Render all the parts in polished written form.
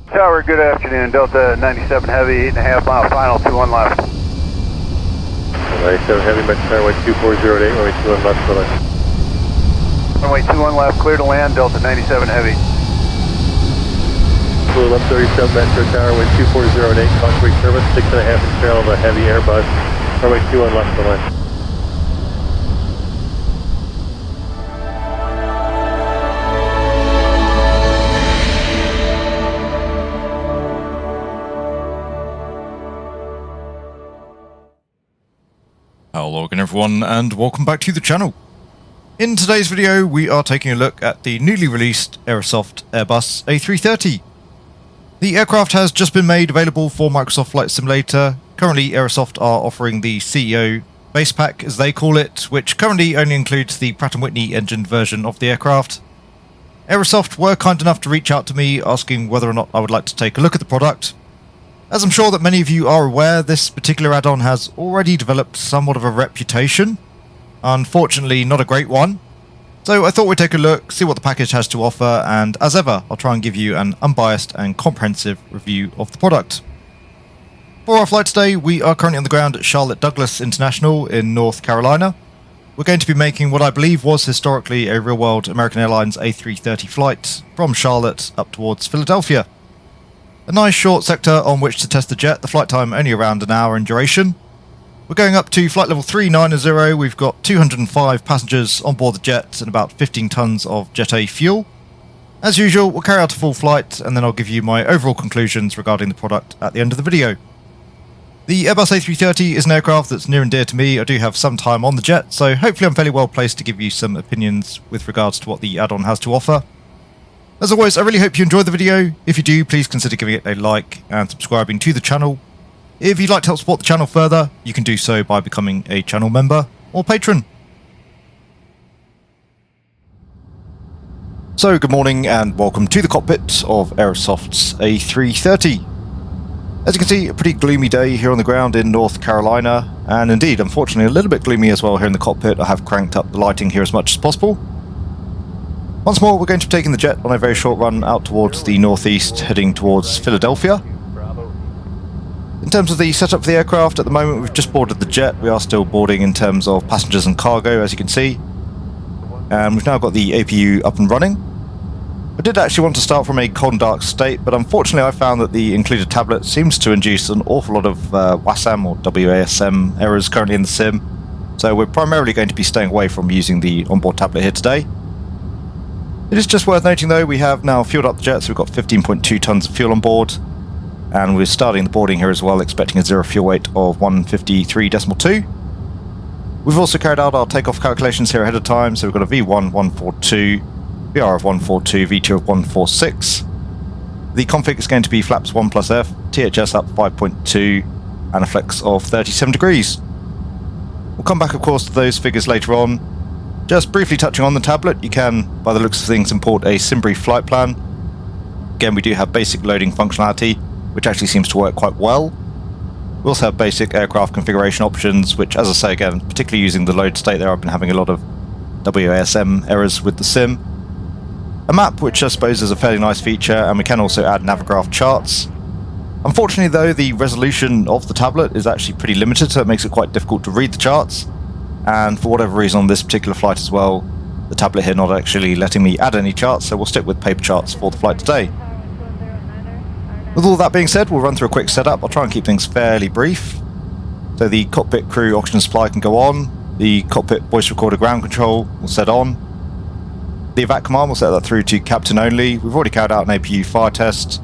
Tower, good afternoon. Delta 97 Heavy, 8.5 mile final, 21 left. 97 Heavy, Metro runway 2408, runway 21 left, for left. Runway 21 left, clear to land, Delta 97 Heavy. Blue 1137 Metro Tower, wind 2408, Cockpit service, 6.5 inch trail of a heavy Airbus, runway 21 left, for left. Hello again everyone and welcome back to the channel. In today's video we are taking a look at the newly released Aerosoft Airbus A330. The aircraft has just been made available for Microsoft Flight Simulator. Currently Aerosoft are offering the CEO base pack as they call it, which currently only includes the Pratt & Whitney engined version of the aircraft. Aerosoft were kind enough to reach out to me asking whether or not I would like to take a look at the product. As I'm sure that many of you are aware, this particular add-on has already developed somewhat of a reputation. Unfortunately, not a great one. So I thought we'd take a look, see what the package has to offer, and as ever, I'll try and give you an unbiased and comprehensive review of the product. For our flight today, we are currently on the ground at Charlotte Douglas International in North Carolina. We're going to be making what I believe was historically a real-world American Airlines A330 flight from Charlotte up towards Philadelphia. A nice short sector on which to test the jet, the flight time only around an hour in duration. We're going up to flight level 390, we've got 205 passengers on board the jet and about 15 tons of Jet A fuel. As usual, we'll carry out a full flight and then I'll give you my overall conclusions regarding the product at the end of the video. The Airbus A330 is an aircraft that's near and dear to me. I do have some time on the jet, so hopefully I'm fairly well placed to give you some opinions with regards to what the add-on has to offer. As always, I really hope you enjoyed the video. If you do, please consider giving it a like and subscribing to the channel. If you'd like to help support the channel further, you can do so by becoming a channel member or patron. So, good morning and welcome to the cockpit of Aerosoft's A330. As you can see, a pretty gloomy day here on the ground in North Carolina, and indeed, unfortunately, a little bit gloomy as well here in the cockpit. I have cranked up the lighting here as much as possible. Once more, we're going to be taking the jet on a very short run out towards the northeast, heading towards Philadelphia. In terms of the setup for the aircraft, at the moment we've just boarded the jet. We are still boarding in terms of passengers and cargo, as you can see. And we've now got the APU up and running. I did actually want to start from a cold and dark state, but unfortunately I found that the included tablet seems to induce an awful lot of WASM or WASM errors currently in the sim. So we're primarily going to be staying away from using the onboard tablet here today. It is just worth noting though, we have now fueled up the jet, so we've got 15.2 tons of fuel on board, and we're starting the boarding here as well, expecting a zero fuel weight of 153.2. We've also carried out our takeoff calculations here ahead of time, so we've got a V1 142, VR of 142, V2 of 146. The config is going to be flaps 1 plus F, THS up 5.2, and a flex of 37 degrees. We'll come back of course to those figures later on. Just briefly touching on the tablet, you can, by the looks of things, import a SimBrief flight plan. Again, we do have basic loading functionality, which actually seems to work quite well. We also have basic aircraft configuration options, which, as I say again, particularly using the load state there, I've been having a lot of WASM errors with the sim. A map, which I suppose is a fairly nice feature, and we can also add Navigraph charts. Unfortunately though, the resolution of the tablet is actually pretty limited, so it makes it quite difficult to read the charts. And for whatever reason on this particular flight as well, the tablet here not actually letting me add any charts, so we'll stick with paper charts for the flight today. With all that being said, we'll run through a quick setup. I'll try and keep things fairly brief. So the cockpit crew oxygen supply can go on, the cockpit voice recorder ground control will set on, the evac command will set that through to captain only. We've already carried out an APU fire test.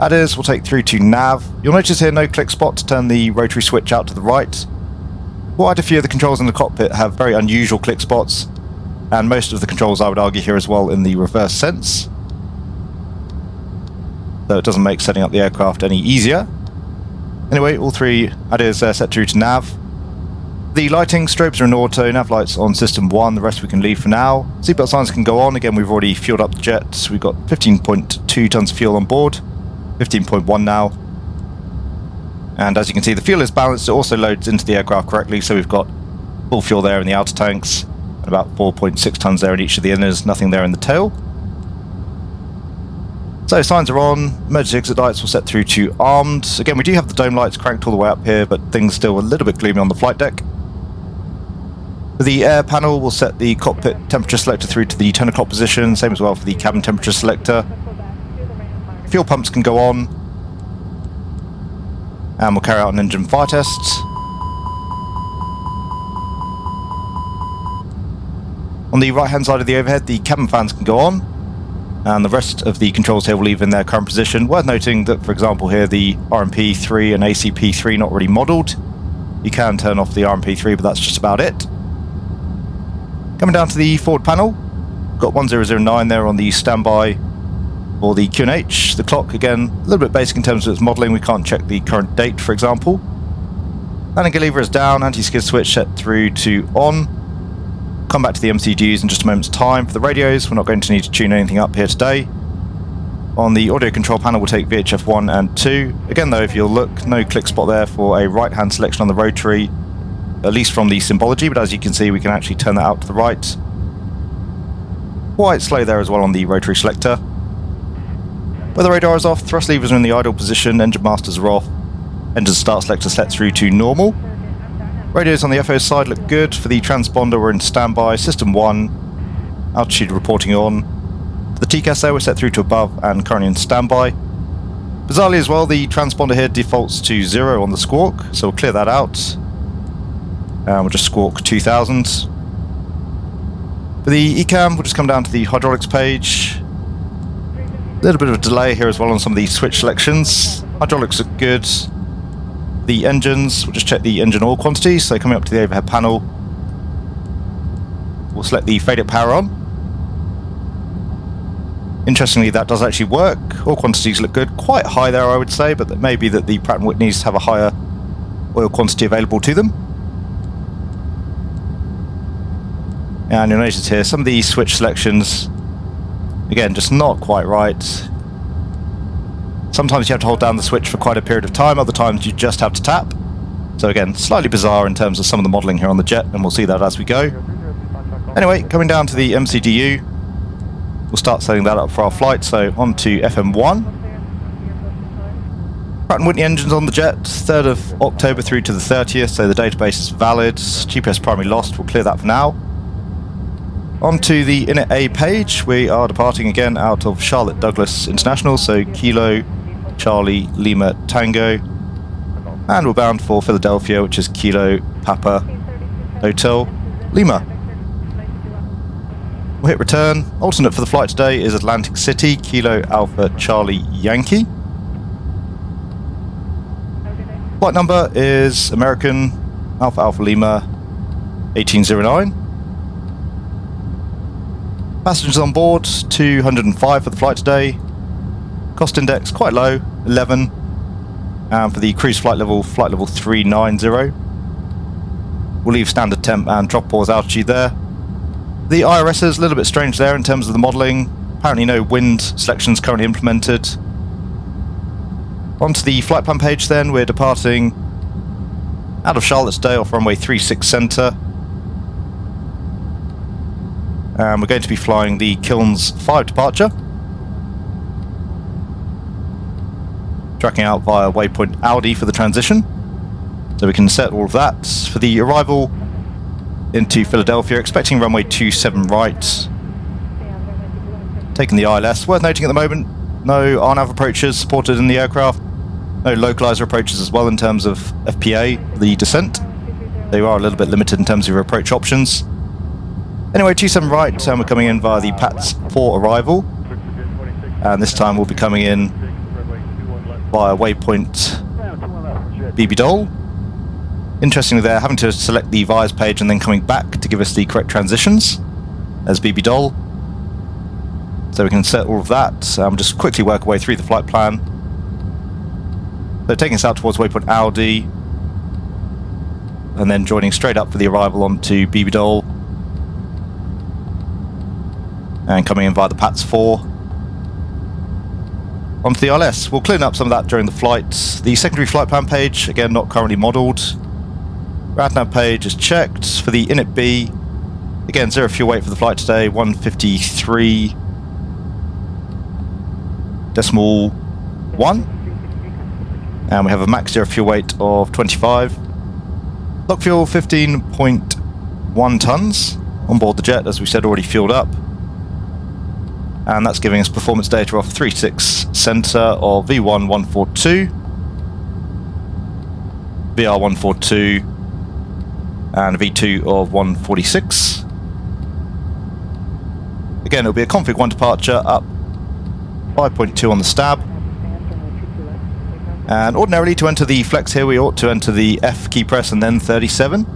ADIS will take through to nav. You'll notice here no click spot to turn the rotary switch out to the right. Quite a few of the controls in the cockpit have very unusual click spots, and most of the controls I would argue here as well in the reverse sense. So it doesn't make setting up the aircraft any easier. Anyway, all three ADIS are set through to nav. The lighting strobes are in auto, nav lights on system 1, the rest we can leave for now. Seatbelt signs can go on, again we've already fueled up the jet, we've got 15.2 tons of fuel on board, 15.1 now. And as you can see, the fuel is balanced. It also loads into the aircraft correctly, so we've got full fuel there in the outer tanks and about 4.6 tons there in each of the inners, nothing there in the tail. So So signs are on, emergency exit lights will set through to armed. Again, we do have the dome lights cranked all the way up here, but things still a little bit gloomy on the flight deck. For the air panel, we'll set the cockpit temperature selector through to the 10 o'clock position, same as well for the cabin temperature selector. Fuel pumps can go on, and we'll carry out an engine fire test. On the right hand side of the overhead, the cabin fans can go on, and the rest of the controls here will leave in their current position. Worth noting that, for example, here the RMP3 and ACP3 not already modelled. You can turn off the RMP3, but that's just about it. Coming down to the forward panel, got 1009 there on the standby for the QNH. The clock, again, a little bit basic in terms of its modelling. We can't check the current date, for example. Landing gear lever is down, anti-skid switch set through to on. Come back to the MCUs in just a moment's time. For the radios, we're not going to need to tune anything up here today. On the audio control panel, we'll take VHF 1 and 2. Again, though, if you'll look, no click spot there for a right-hand selection on the rotary, at least from the symbology, but as you can see, we can actually turn that out to the right. Quite slow there as well on the rotary selector. Weather radar is off, thrust levers are in the idle position, engine masters are off, engine start selector set through to normal. Radios on the FO side look good. For the transponder, we're in standby, system 1, altitude reporting on. For the TCAS there, we're set through to above and currently in standby. Bizarrely as well, the transponder here defaults to 0 on the squawk, so we'll clear that out. And we'll just squawk 2000. For the ECAM, we'll just come down to the hydraulics page. A little bit of a delay here as well on some of these switch selections. Hydraulics look good. The engines, we'll just check the engine oil quantity. So coming up to the overhead panel, we'll select the fade-up power on. Interestingly, that does actually work. Oil quantities look good. Quite high there, I would say, but that may be that the Pratt & Whitneys have a higher oil quantity available to them. And you'll notice here, some of these switch selections, again, just not quite right. Sometimes you have to hold down the switch for quite a period of time, other times you just have to tap. So again, slightly bizarre in terms of some of the modelling here on the jet, and we'll see that as we go. Anyway, coming down to the MCDU, we'll start setting that up for our flight, so on to FM1. Pratt & Whitney engines on the jet, 3rd of October through to the 30th, so the database is valid. GPS primary lost, we'll clear that for now. Onto the Init A page, we are departing again out of Charlotte Douglas International, so Kilo, Charlie, Lima, Tango, and we're bound for Philadelphia, which is Kilo, Papa, Hotel, Lima. We'll hit return. Alternate for the flight today is Atlantic City, Kilo, Alpha, Charlie, Yankee. Flight number is American Alpha, Alpha, Lima, 1809. Passengers on board, 205 for the flight today. Cost index quite low, 11. And for the cruise flight level 390. We'll leave standard temp and drop pause altitude there. The IRS is a little bit strange there in terms of the modelling. Apparently no wind selections currently implemented. Onto the flight plan page then, we're departing out of Charlotte today off runway 36 centre. And we're going to be flying the Kilns 5 departure. Tracking out via waypoint Audi for the transition. So we can set all of that. For the arrival into Philadelphia, expecting runway 27 right. Taking the ILS. Worth noting at the moment, no RNAV approaches supported in the aircraft. No localizer approaches as well in terms of FPA, the descent. They are a little bit limited in terms of your approach options. Anyway, 27 right, and we're coming in via the PATS 4 arrival. And this time we'll be coming in via waypoint BB Dole. Interestingly there, having to select the VIAS page and then coming back to give us the correct transitions as BB Dole. So we can set all of that. Just quickly work our way through the flight plan. So taking us out towards waypoint Audi, and then joining straight up for the arrival onto BB Dole. And coming in via the PATS 4 onto the ILS. We'll clean up some of that during the flight. The secondary flight plan page, again not currently modelled. RADNAV page is checked. For the Init B, again 0 fuel weight for the flight today, 153. 0.1. And we have a max zero fuel weight of 25. Block fuel 15.1 tons on board the jet, as we said, already fueled up. And that's giving us performance data off 36 center of V1 142, VR 142, and a V2 of 146. Again, it'll be a config 1 departure up 5.2 on the stab. And ordinarily, to enter the flex here, we ought to enter the F key press and then 37.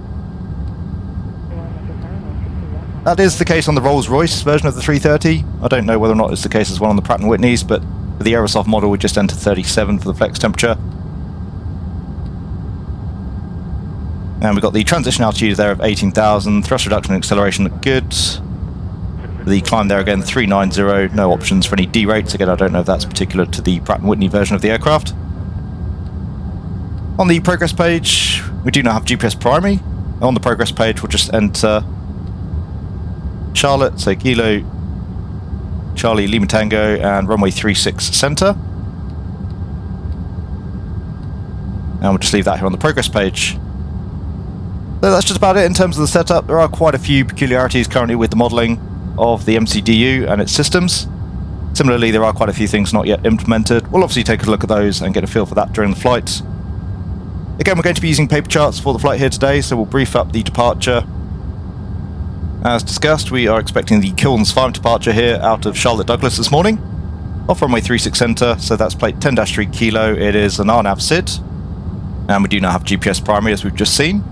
That is the case on the Rolls-Royce version of the 330. I don't know whether or not it's the case as well on the Pratt & Whitney's, but for the Aerosoft model, we just enter 37 for the flex temperature. And we've got the transition altitude there of 18,000, thrust reduction and acceleration look good. The climb there again, 390, no options for any D-rates. Again, I don't know if that's particular to the Pratt & Whitney version of the aircraft. On the progress page, we do now have GPS primary. On the progress page, we'll just enter Charlotte, so Kilo, Charlie, Lima Tango, and runway 36 center. And we'll just leave that here on the progress page. So that's just about it in terms of the setup. There are quite a few peculiarities currently with the modelling of the MCDU and its systems. Similarly, there are quite a few things not yet implemented. We'll obviously take a look at those and get a feel for that during the flight. Again, we're going to be using paper charts for the flight here today, so we'll brief up the departure. As discussed, we are expecting the Kilns 5 departure here out of Charlotte Douglas this morning, off runway 36 center, so that's plate 10-3 kilo. It is an RNAV SID, and we do now have GPS primary as we've just seen.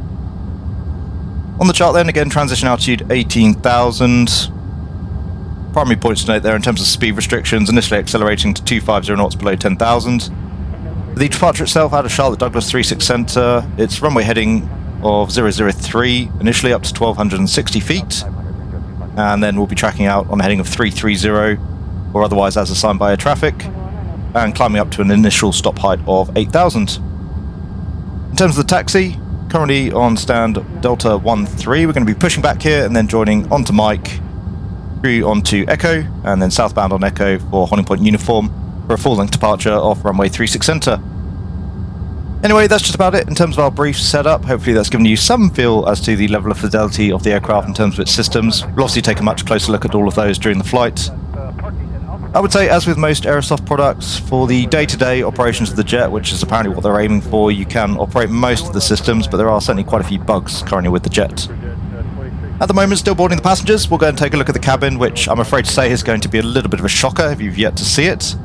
On the chart then, again, transition altitude 18,000. Primary points to note there in terms of speed restrictions, initially accelerating to 250 knots below 10,000. The departure itself out of Charlotte Douglas 36 center, it's runway heading of 003, initially up to 1,260 feet. And then we'll be tracking out on a heading of 330, or otherwise as assigned by air traffic, and climbing up to an initial stop height of 8,000. In terms of the taxi, currently on stand Delta 13, we're going to be pushing back here and then joining onto Mike, through onto Echo, and then southbound on Echo for holding point uniform for a full-length departure off runway 36 center. Anyway, that's just about it in terms of our brief setup. Hopefully that's given you some feel as to the level of fidelity of the aircraft in terms of its systems. We'll obviously take a much closer look at all of those during the flight. I would say, as with most Aerosoft products, for the day-to-day operations of the jet, which is apparently what they're aiming for, you can operate most of the systems, but there are certainly quite a few bugs currently with the jet. At the moment, still boarding the passengers. We'll go and take a look at the cabin, which I'm afraid to say is going to be a little bit of a shocker if you've yet to see it.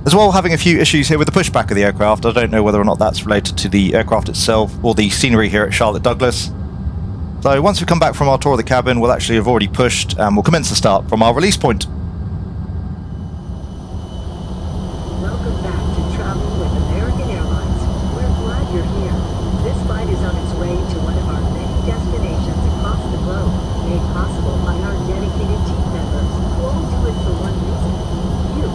As well, having a few issues here with the pushback of the aircraft. I don't know whether or not that's related to the aircraft itself or the scenery here at Charlotte Douglas. So once we come back from our tour of the cabin, we'll actually have already pushed and we'll commence the start from our release point. Welcome back to travel with American Airlines. We're glad you're here. This flight is on its way to one of our many destinations across the globe, made possible by our dedicated team members who all do it for one reason: you.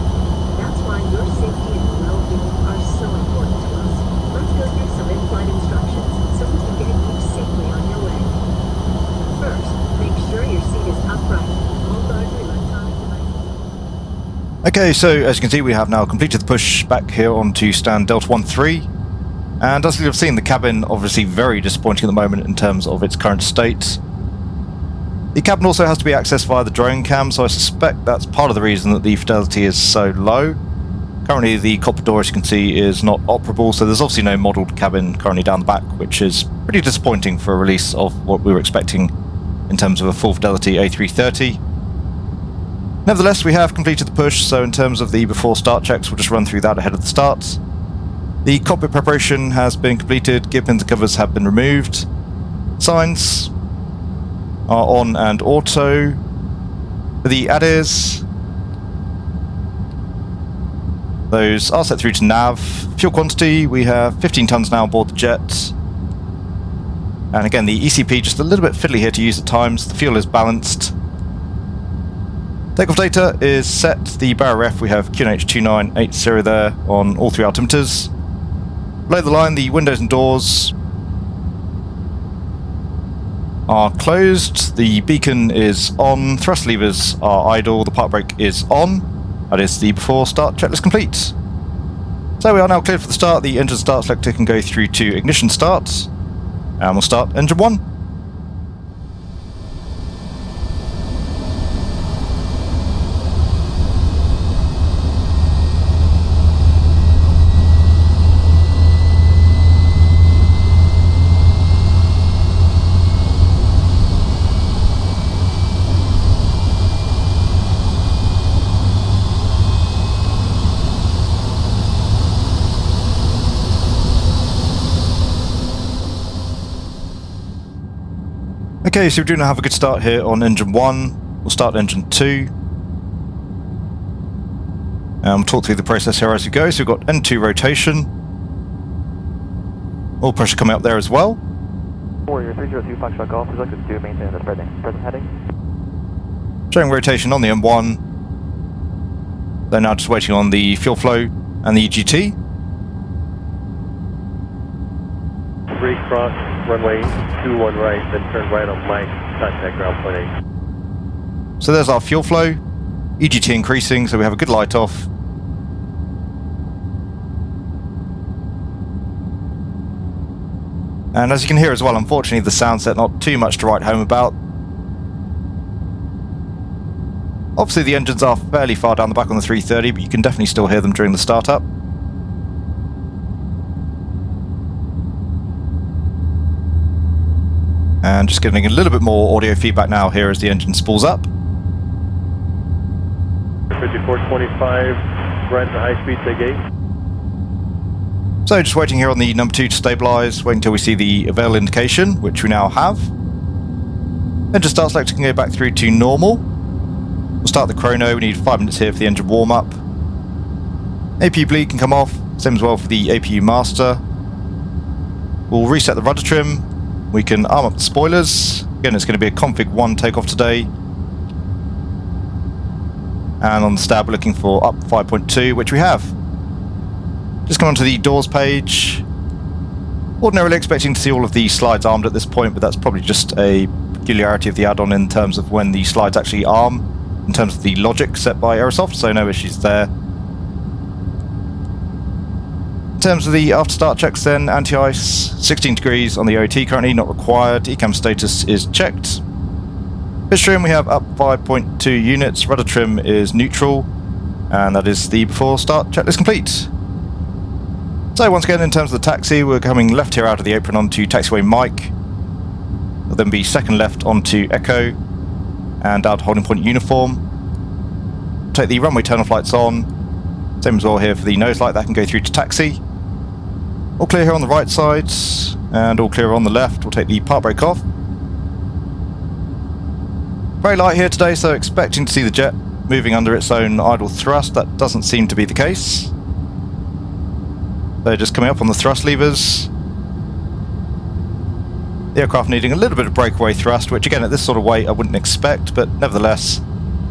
That's why your safety and well-being are so important to us. Let's go through some in-flight instructions so we can get you safely on your way. First, make sure your seat is upright. All guards and electronic devices. Okay, so as you can see, we have now completed the push back here onto stand Delta 13. And as you've seen, the cabin obviously very disappointing at the moment in terms of its current state. The cabin also has to be accessed via the drone cam, so I suspect that's part of the reason that the fidelity is so low. Currently the cockpit door, as you can see, is not operable, so there's obviously no modelled cabin currently down the back, which is pretty disappointing for a release of what we were expecting in terms of a full fidelity A330. Nevertheless, we have completed the push, so in terms of the before start checks, we'll just run through that ahead of the start. The cockpit preparation has been completed, gear pins and covers have been removed. Signs are on and auto. For the ADIRs, those are set through to nav. Fuel quantity, we have 15 tons now on board the jet. And again, the ECP just a little bit fiddly here to use at times. The fuel is balanced. Takeoff data is set. The barrier ref, we have QNH2980 there on all three altimeters. Below the line, the windows and doors are closed. The beacon is on. Thrust levers are idle. The park brake is on. That is the before start checklist complete. So we are now cleared for the start. The engine start selector can go through to ignition start. And we'll start engine 1. Okay, so we do now have a good start here on engine 1. We'll start engine 2. And we'll talk through the process here as we go. So we've got N2 rotation. Oil pressure coming up there as well. Warrior 302 Pushback Golf, would you like to do maintain the present heading? Showing rotation on the M1. They're now just waiting on the fuel flow and the EGT. 3 cross, runway 21 right, then turn right on Mike, contact ground point 8. So there's our fuel flow, EGT increasing, so we have a good light off. And as you can hear as well, unfortunately the sound set not too much to write home about. Obviously the engines are fairly far down the back on the 330, but you can definitely still hear them during the startup. And just getting a little bit more audio feedback now here as the engine spools up. 5425, right to high speed, take 8. So just waiting here on the number 2 to stabilise, waiting until we see the avail indication, which we now have. Engine start selector can go back through to normal. We'll start the chrono, we need 5 minutes here for the engine warm up. APU bleed can come off, same as well for the APU master. We'll reset the rudder trim. We can arm up the spoilers. Again, it's going to be a config 1 takeoff today. And on the stab, we're looking for up 5.2, which we have. Just come onto the doors page. Ordinarily expecting to see all of the slides armed at this point, but that's probably just a peculiarity of the add-on in terms of when the slides actually arm, in terms of the logic set by Aerosoft, so no issues there. In terms of the after start checks then, anti-ice, 16 degrees on the OT currently, not required. ECAM status is checked. Pitch trim we have up 5.2 units, rudder trim is neutral, and that is the before start checklist complete. So once again in terms of the taxi, we're coming left here out of the apron onto taxiway Mike. We'll then be second left onto Echo, and out holding point uniform. Take the runway turn off lights on, same as well here for the nose light, that can go through to taxi. All clear here on the right side, and all clear on the left. We'll take the park brake off. Very light here today, so expecting to see the jet moving under its own idle thrust. That doesn't seem to be the case. They're just coming up on the thrust levers. The aircraft needing a little bit of breakaway thrust, which again at this sort of weight I wouldn't expect, but nevertheless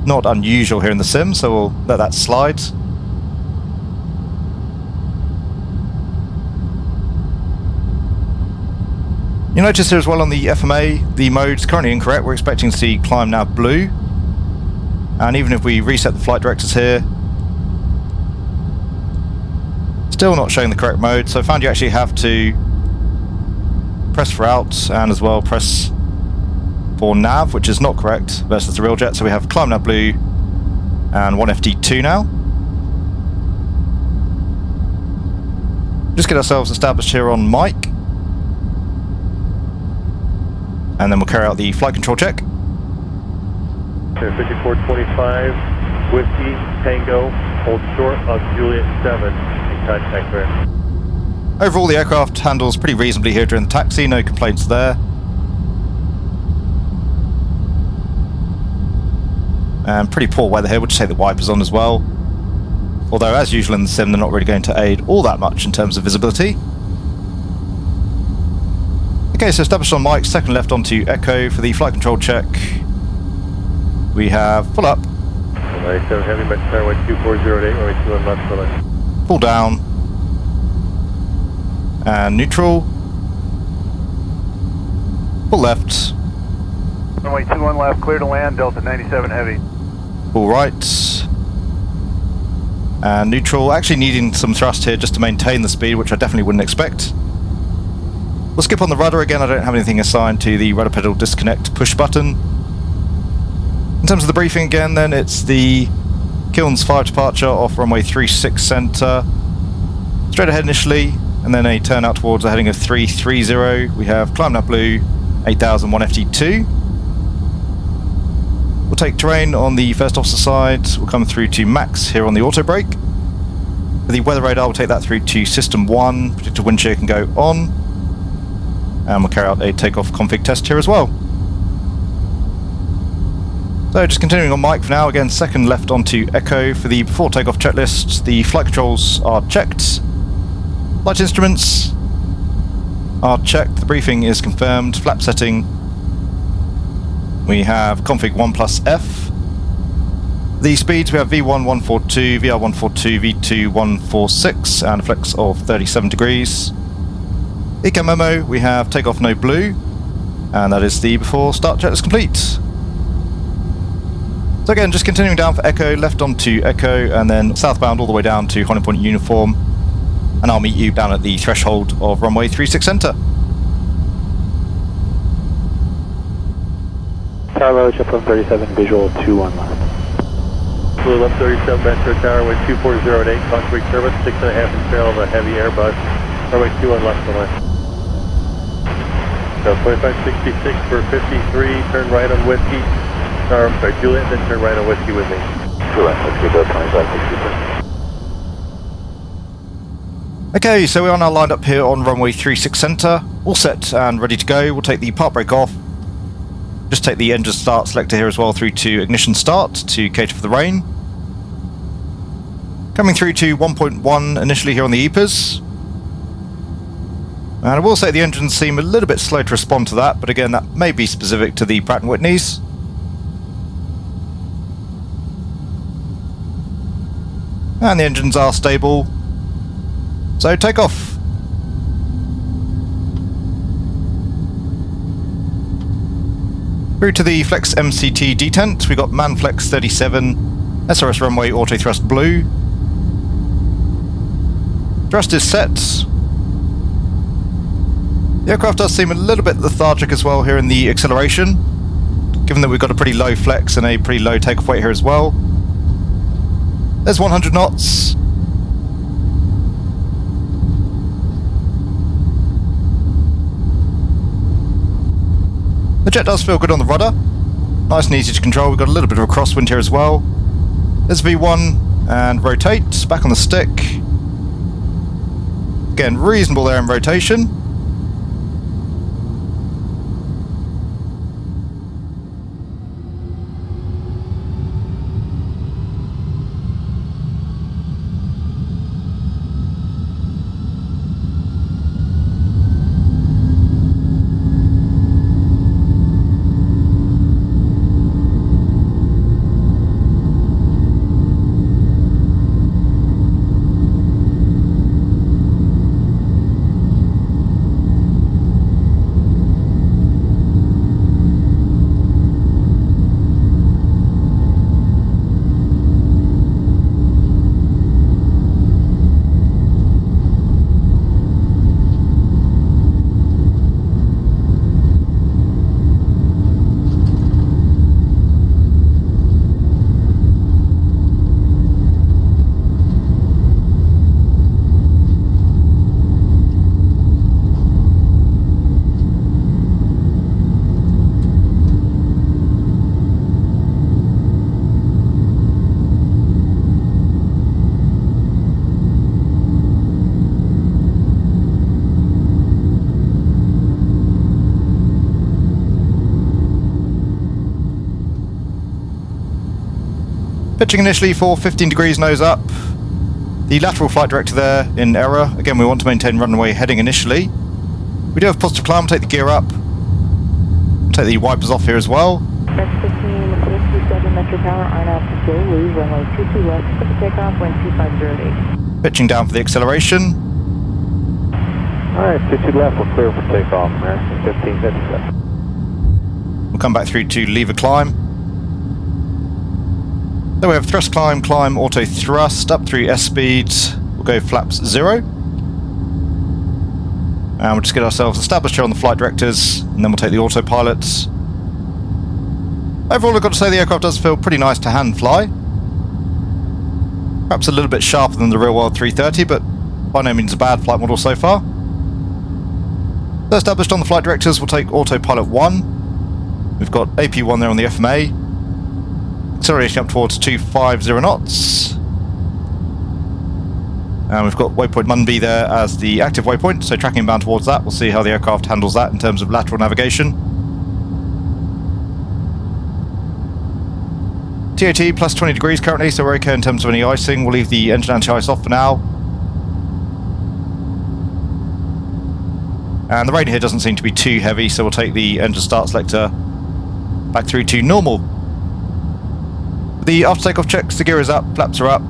not unusual here in the sim, so we'll let that slide. You notice here as well on the FMA, the mode's currently incorrect. We're expecting to see climb nav blue. And even if we reset the flight directors here, still not showing the correct mode. So I found you actually have to press for out and as well press for nav, which is not correct versus the real jet. So we have climb nav blue and 1FD2 now. Just get ourselves established here on Mike. And then we'll carry out the flight control check. 5425, Whiskey, Tango, hold short of Juliet 7, and contact there. Overall, the aircraft handles pretty reasonably here during the taxi, no complaints there. And pretty poor weather here, we'll just take the wipers on as well. Although, as usual in the sim, they're not really going to aid all that much in terms of visibility. Okay, so established on Mike, second left onto Echo for the flight control check. We have full up. 97 heavy, Metro Tower 2408, runway 21 left for left. Full down. And neutral. Full left. Runway 21 left, clear to land, Delta 97 heavy. Full right. and neutral, actually needing some thrust here just to maintain the speed, which I definitely wouldn't expect. We'll skip on the rudder again. I don't have anything assigned to the rudder pedal disconnect push button. In terms of the briefing again, then it's the Kilns 5 departure off runway 36 center, straight ahead initially, and then a turn out towards a heading of 330. We have climbed up blue 8001 FT2. We'll take terrain on the first officer side. We'll come through to max here on the auto brake. For the weather radar, we'll take that through to system 1. Predicted wind shear can go on. And we'll carry out a takeoff config test here as well. So just continuing on mic for now, again second left onto echo. For the before takeoff checklist, the flight controls are checked. Flight instruments are checked, the briefing is confirmed. Flap setting, we have config 1+F. The speeds, we have V1 142, VR 142, V2 146, and a flex of 37 degrees. Eco memo, we have takeoff no blue, and that is the before start checklist complete. So again, just continuing down for echo, left onto echo, and then southbound all the way down to Honey Point uniform, and I'll meet you down at the threshold of runway 36 center. Tower JetBlue 37, visual 21 left. Blue left 37, Metro Tower, wind 2408, concrete service, 6.5 and trail of a heavy Airbus, runway 21 left for line. So 2566 for 53, turn right on whiskey. No, I'm sorry, Juliet, then turn right on whiskey with me. Juliet, let's go 2563. Okay, so we are now lined up here on runway 36 center, all set and ready to go. We'll take the park brake off. Just take the engine start selector here as well through to ignition start to cater for the rain. Coming through to 1.1 initially here on the EPAs. And I will say the engines seem a little bit slow to respond to that, but again that may be specific to the Pratt & Whitneys. And the engines are stable. So takeoff. Through to the Flex MCT detent, we got Manflex 37, SRS runway auto thrust blue. Thrust is set. The aircraft does seem a little bit lethargic as well here in the acceleration, given that we've got a pretty low flex and a pretty low takeoff weight here as well. There's 100 knots. The jet does feel good on the rudder. Nice and easy to control. We've got a little bit of a crosswind here as well. There's V1 and rotate. Back on the stick. Again, reasonable there in rotation. Pitching initially for 15 degrees nose up. The lateral flight director there in error. Again, we want to maintain runway heading initially. We do have positive climb, take the gear up. Take the wipers off here as well. That's 15, 57 Metro Tower, iron out to Joe Lee, runway 22 left, for the takeoff, wind 2508. Pitching down for the acceleration. Alright, 22 left, we're clear for takeoff, American 1557. We'll come back through to lever climb. Then we have thrust climb, climb, auto thrust, up through S speeds. We'll go flaps 0. And we'll just get ourselves established here on the flight directors, and then we'll take the autopilots. Overall, I've got to say the aircraft does feel pretty nice to hand fly. Perhaps a little bit sharper than the real-world 330, but by no means a bad flight model so far. So established on the flight directors, we'll take autopilot 1. We've got AP1 there on the FMA. Acceleration up towards 250 knots. And we've got waypoint Munby there as the active waypoint, so tracking bound towards that. We'll see how the aircraft handles that in terms of lateral navigation. TOT plus 20 degrees currently, so we're okay in terms of any icing. We'll leave the engine anti-ice off for now. And the rain here doesn't seem to be too heavy, so we'll take the engine start selector back through to normal. The after takeoff checks, the gear is up, flaps are up.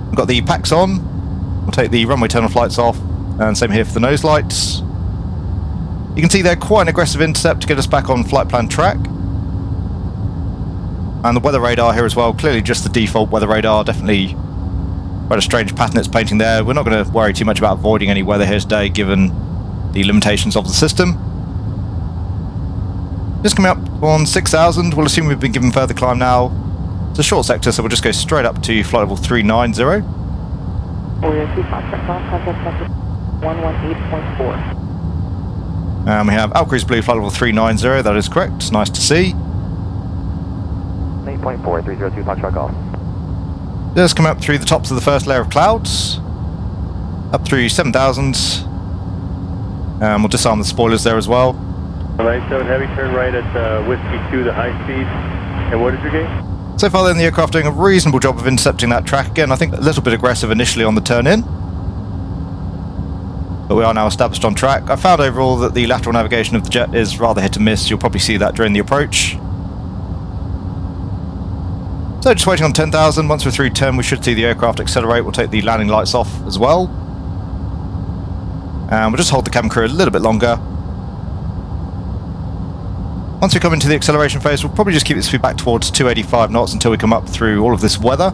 We've got the packs on. We'll take the runway terminal flights off, and same here for the nose lights. You can see there quite an aggressive intercept to get us back on flight plan track. And the weather radar here as well, clearly just the default weather radar, definitely quite a strange pattern it's painting there. We're not going to worry too much about avoiding any weather here today, given the limitations of the system. Just coming up on 6,000, we'll assume we've been given further climb now. It's a short sector, so we'll just go straight up to flight level 390. We're 2 Foxtrot Golf, contact message 118.4. And we have Alcruise Blue flight level 390, that is correct, it's nice to see. 8.4, 302 Foxtrot Golf. Just come up through the tops of the first layer of clouds, up through 7,000, and we'll disarm the spoilers there as well. 97 heavy, turn right at Whiskey 2, the high speed. And what is your gain? So far then the aircraft doing a reasonable job of intercepting that track. Again, I think a little bit aggressive initially on the turn in, but we are now established on track. I found overall that the lateral navigation of the jet is rather hit and miss. You'll probably see that during the approach. So just waiting on 10,000. Once we're through 10, we should see the aircraft accelerate. We'll take the landing lights off as well. And we'll just hold the cabin crew a little bit longer. Once we come into the acceleration phase, we'll probably just keep the speed back towards 285 knots until we come up through all of this weather.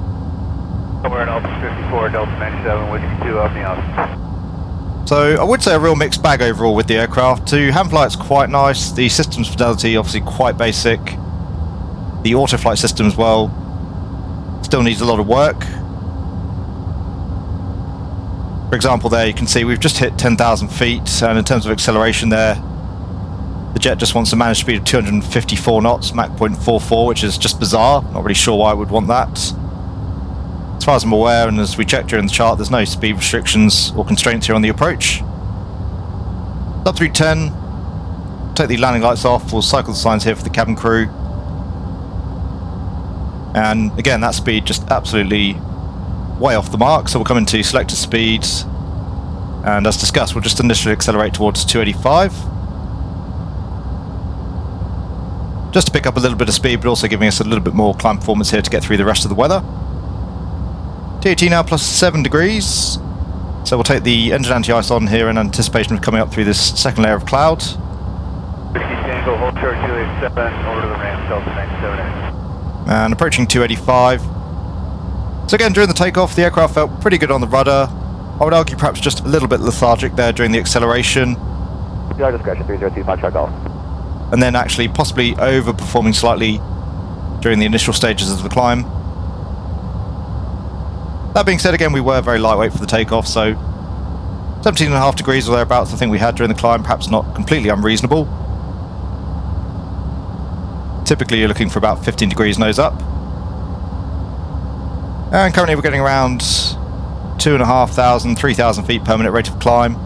We're at Alpha 54, Delta 97, Whiskey 2 up the office. So I would say a real mixed bag overall with the aircraft. To hand fly, it's quite nice. The system's fidelity obviously quite basic. The auto flight system as well still needs a lot of work. For example, there you can see we've just hit 10,000 feet, and in terms of acceleration there, the jet just wants a managed speed of 254 knots, Mach 0.44, which is just bizarre. Not really sure why I would want that. As far as I'm aware, and as we checked during the chart, there's no speed restrictions or constraints here on the approach. Up through 10, take the landing lights off, we'll cycle the signs here for the cabin crew. And again, that speed just absolutely way off the mark, so we'll come into selected speeds, and as discussed, we'll just initially accelerate towards 285. Just to pick up a little bit of speed, but also giving us a little bit more climb performance here to get through the rest of the weather. TOT now plus 7 degrees. So we'll take the engine anti-ice on here in anticipation of coming up through this second layer of cloud. Whiskey Tango, hold short 287, over to the ramp, Delta 978. And approaching 285. So again, during the takeoff, the aircraft felt pretty good on the rudder. I would argue perhaps just a little bit lethargic there during the acceleration. Your discretion, 302 Foxtrot Golf. And then actually possibly overperforming slightly during the initial stages of the climb. That being said, again, we were very lightweight for the takeoff, so 17.5 degrees or thereabouts I think we had during the climb, perhaps not completely unreasonable. Typically you're looking for about 15 degrees nose up. And currently we're getting around 2,500, 3,000 feet per minute rate of climb,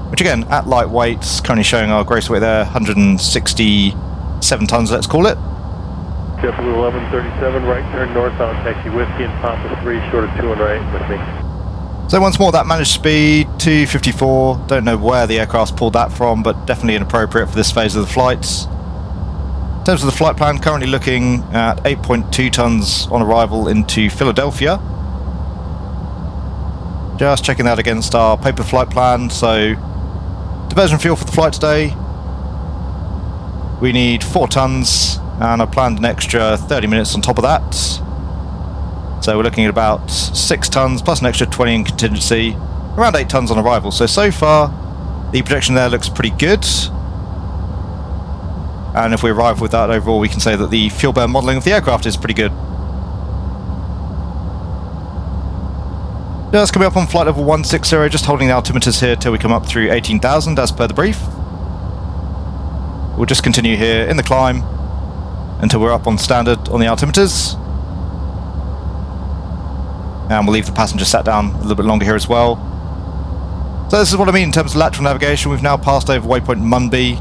which again, at light weights, currently showing our gross weight there, 167 tons, let's call it. JetBlue 1137, right turn northbound, taxi Whiskey and Papa 3, short of 2 and right with me. So once more, that managed speed, 254, don't know where the aircraft's pulled that from, but definitely inappropriate for this phase of the flights. In terms of the flight plan, currently looking at 8.2 tons on arrival into Philadelphia. Just checking that against our paper flight plan, so diversion fuel for the flight today, we need 4 tons, and I've planned an extra 30 minutes on top of that. So we're looking at about 6 tons plus an extra 20 in contingency, around 8 tons on arrival. So far the projection there looks pretty good. And if we arrive with that overall, we can say that the fuel burn modelling of the aircraft is pretty good. Just coming up on flight level 160, just holding the altimeters here till we come up through 18,000 as per the brief. We'll just continue here in the climb until we're up on standard on the altimeters. And we'll leave the passenger sat down a little bit longer here as well. So this is what I mean in terms of lateral navigation. We've now passed over waypoint Munby.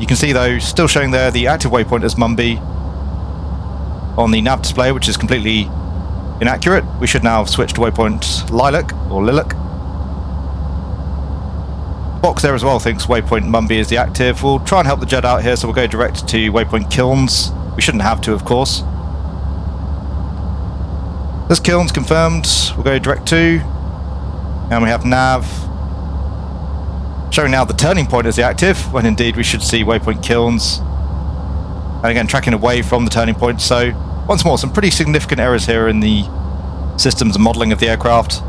You can see though, still showing there the active waypoint as Munby on the nav display, which is completely inaccurate. We should now have switched to waypoint Lilac or Lilac. Box there as well thinks waypoint Munby is the active. We'll try and help the jet out here, so we'll go direct to waypoint Kilns. We shouldn't have to, of course. This Kilns confirmed. We'll go direct to, and we have nav showing now the turning point as the active, when indeed we should see waypoint Kilns. And again, tracking away from the turning point. So once more, some pretty significant errors here in the systems and modelling of the aircraft.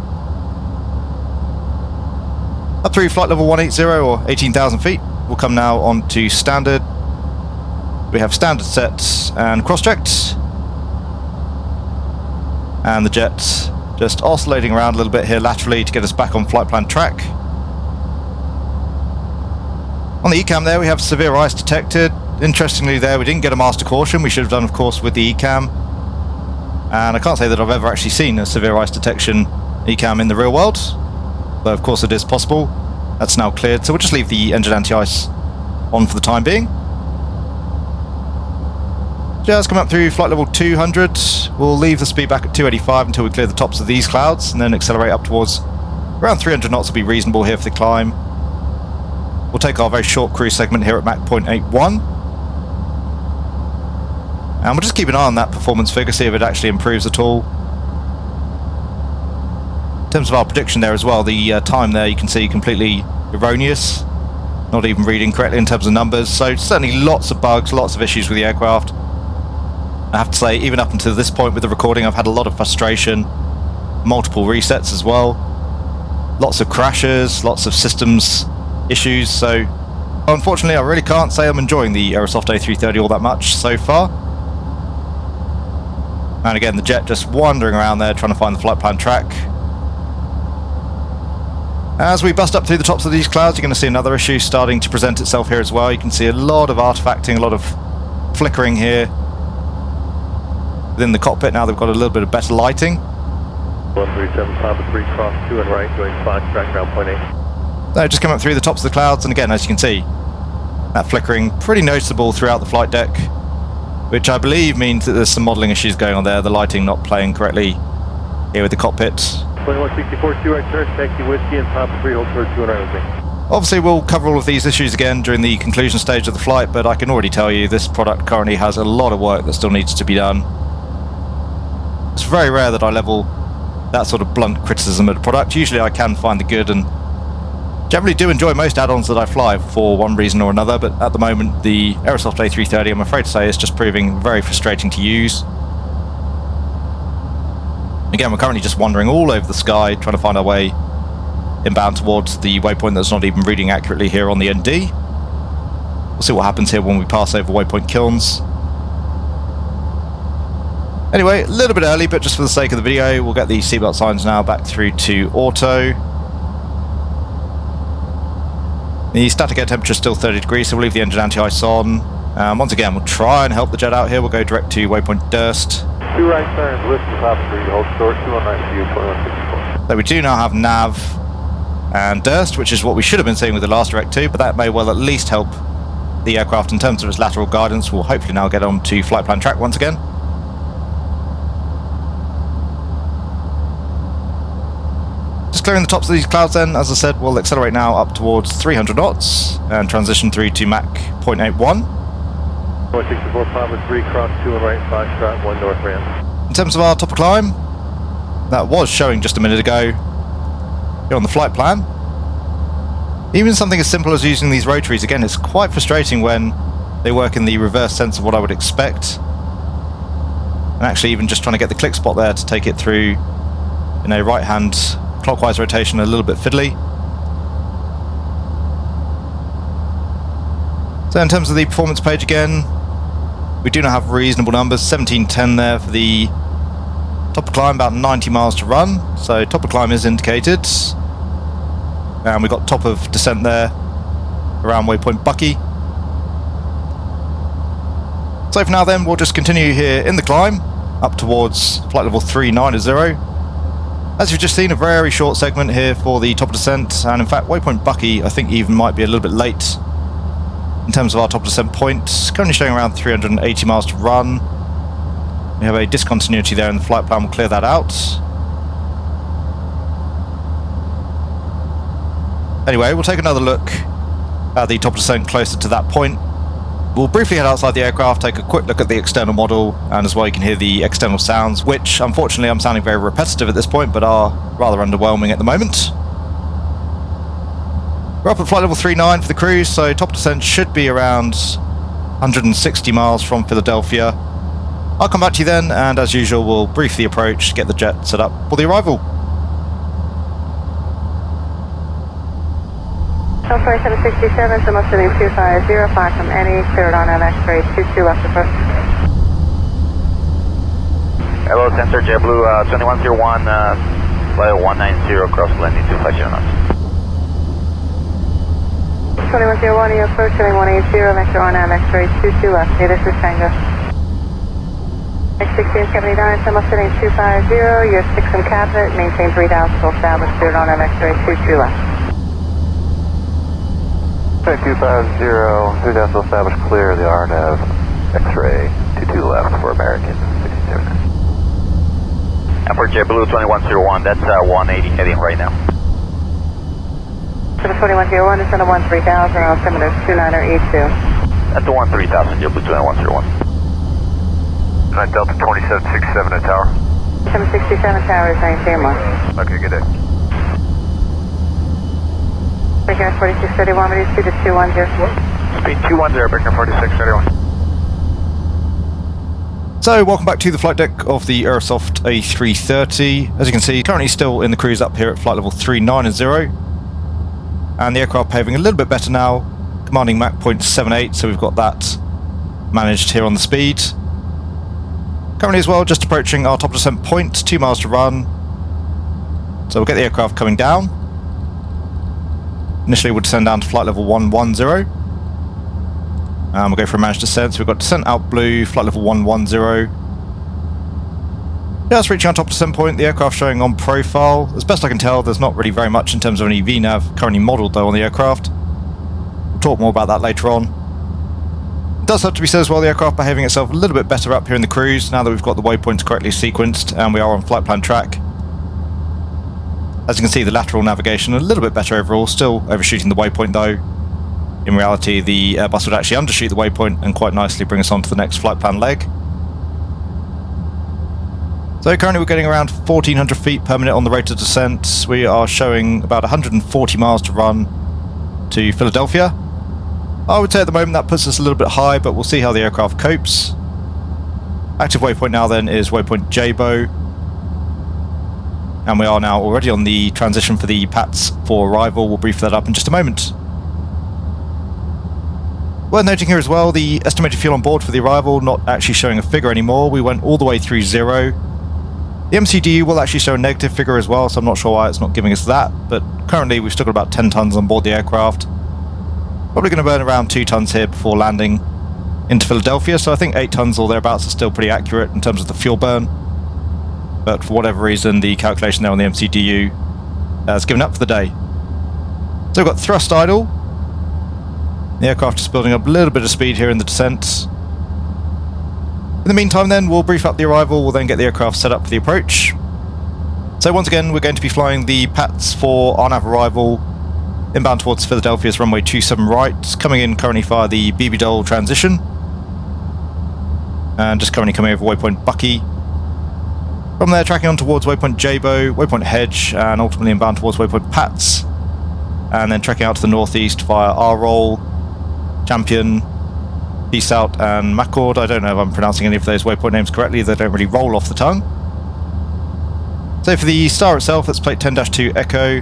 Up through flight level 180 or 18,000 feet. We'll come now on to standard. We have standard sets and cross-checked. And the jet just oscillating around a little bit here laterally to get us back on flight plan track. On the ECAM there we have severe ice detected. Interestingly there we didn't get a master caution. We should have done, of course, with the ECAM. And I can't say that I've ever actually seen a severe ice detection ECAM in the real world, though of course it is possible. That's now cleared, so we'll just leave the engine anti-ice on for the time being. Just come up through flight level 200. We'll leave the speed back at 285 until we clear the tops of these clouds, and then accelerate up towards around 300 knots will be reasonable here for the climb. We'll take our very short cruise segment here at Mach 0.81. And we'll just keep an eye on that performance figure, see if it actually improves at all. In terms of our prediction there as well, the time there you can see completely erroneous. Not even reading correctly in terms of numbers. So certainly lots of bugs, lots of issues with the aircraft. I have to say, even up until this point with the recording, I've had a lot of frustration. Multiple resets as well. Lots of crashes, lots of systems issues. So unfortunately I really can't say I'm enjoying the Aerosoft A330 all that much so far. And again, the jet just wandering around there trying to find the flight plan track. As we bust up through the tops of these clouds, you're going to see another issue starting to present itself here as well. You can see a lot of artifacting, a lot of flickering here within the cockpit. Now they've got a little bit of better lighting. 137, Papa 3, cross 2 and right, going Fox, track ground 0.8. So just come up through the tops of the clouds, and again, as you can see, that flickering pretty noticeable throughout the flight deck, which I believe means that there's some modelling issues going on there, the lighting not playing correctly here with the cockpit. 2164, 2 right turn, taxi whiskey and Papa 3, hold short 2 and right with me. Obviously we'll cover all of these issues again during the conclusion stage of the flight, but I can already tell you this product currently has a lot of work that still needs to be done. It's very rare that I level that sort of blunt criticism at a product. Usually I can find the good and generally do enjoy most add-ons that I fly for one reason or another, but at the moment the Aerosoft A330, I'm afraid to say, is just proving very frustrating to use. Again, we're currently just wandering all over the sky trying to find our way inbound towards the waypoint that's not even reading accurately here on the ND. We'll see what happens here when we pass over waypoint Kilns. Anyway, a little bit early, but just for the sake of the video, we'll get the seatbelt signs now back through to auto. The static air temperature is still 30 degrees, so we'll leave the engine anti-ice on. Once again, we'll try and help the jet out here. We'll go direct to waypoint Durst. 2 right turns, whiskey, Papa 3, hold short 2 and right to you, 2164. So we do now have nav and Durst, which is what we should have been seeing with the last direct to, but that may well at least help the aircraft in terms of its lateral guidance. We'll hopefully now get on to flight plan track once again. Just clearing the tops of these clouds then, as I said, we'll accelerate now up towards 300 knots and transition through to Mach 0.81. 164, Papa 3, cross 2 and right, Foxtrot 1 north ramp. In terms of our top of climb, that was showing just a minute ago here on the flight plan. Even something as simple as using these rotaries, again, it's quite frustrating when They work in the reverse sense of what I would expect. And actually even just trying to get the click spot there to take it through in a right-hand clockwise rotation, a little bit fiddly. So in terms of the performance page again, we do now have reasonable numbers, 1710 there for the top of climb, about 90 miles to run. So top of climb is indicated. And we've got top of descent there around waypoint Bucky. So for now then, we'll just continue here in the climb up towards flight level 390. As you've just seen, a very short segment here for the top of descent, and in fact waypoint Bucky I think even might be a little bit late in terms of our top of descent point. Currently showing around 380 miles to run. We have a discontinuity there in the flight plan, we'll clear that out. Anyway, we'll take another look at the top of descent closer to that point. We'll briefly head outside the aircraft, take a quick look at the external model, and as well you can hear the external sounds, which unfortunately I'm sounding very repetitive at this point, but are rather underwhelming at the moment. We're up at flight level 39 for the cruise, so top descent should be around 160 miles from Philadelphia. I'll come back to you then, and as usual we'll briefly approach, get the jet set up for the arrival. Delta 767, so most heading 250, fly from Eddie, cleared on X-ray 22 left approach. Hello, Center JetBlue 2101, flight 190, cross landing 250 knots. 2101, you approach heading 180, vector on X-ray 22 left, hey, this is Tango. X1679, so most heading 250, you're 6 in Cockpit, maintain 3000, full established, cleared on X-ray 22 left. 250, 3000 established, clear the RNAV, X-ray 22 left for American 67. And for JetBlue 2101, that's 180 heading right now. For the 2101, it's on the 13000, altimeter 2982. That's the 13000, JetBlue 2101. Delta 2767 at tower. 767 tower is 19 miles. Okay, good day. Breaker 4631, ready to see the 210. Speed 210, Breaker 4631. So welcome back to the flight deck of the Aerosoft A330. As you can see, currently still in the cruise up here at flight level 390. And the aircraft behaving a little bit better now, commanding Mach 0.78, so we've got that managed here on the speed. Currently as well, just approaching our top descent point, 2 miles to run. So we'll get the aircraft coming down. Initially we'll descend down to flight level 110. And we'll go for a managed descent, so we've got descent out blue, flight level 110. Just reaching our top descent point, the aircraft showing on profile. As best I can tell, there's not really very much in terms of any VNAV currently modelled though on the aircraft. We'll talk more about that later on. It does have to be said as well, the aircraft behaving itself a little bit better up here in the cruise, now that we've got the waypoints correctly sequenced and we are on flight plan track. As you can see, the lateral navigation a little bit better overall, still overshooting the waypoint though. In reality, the Airbus would actually undershoot the waypoint and quite nicely bring us on to the next flight plan leg. So currently we're getting around 1400 feet per minute on the rate of descent. We are showing about 140 miles to run to Philadelphia. I would say at the moment that puts us a little bit high, but we'll see how the aircraft copes. Active waypoint now then is waypoint Jabo. And we are now already on the transition for the PATS for arrival. We'll brief that up in just a moment. Worth noting here as well, the estimated fuel on board for the arrival not actually showing a figure anymore. We went all the way through 0. The MCDU will actually show a negative figure as well, so I'm not sure why it's not giving us that, but currently we've still got about 10 tons on board the aircraft. Probably going to burn around 2 tons here before landing into Philadelphia, so I think 8 tons or thereabouts are still pretty accurate in terms of the fuel burn. But for whatever reason, the calculation there on the MCDU has given up for the day. So we've got thrust idle. The aircraft is building up a little bit of speed here in the descent. In the meantime then, we'll brief up the arrival, we'll then get the aircraft set up for the approach. So once again, we're going to be flying the PATS for RNAV arrival, inbound towards Philadelphia's runway 27 right, coming in currently via the BB-Dole transition. And just currently coming over waypoint Bucky. From there, tracking on towards waypoint Jabo, waypoint Hedge, and ultimately inbound towards waypoint PATS. And then tracking out to the northeast via R-Roll, Champion, Peace Out and Maccord. I don't know if I'm pronouncing any of those waypoint names correctly, they don't really roll off the tongue. So for the star itself, let's plate 10-2 Echo.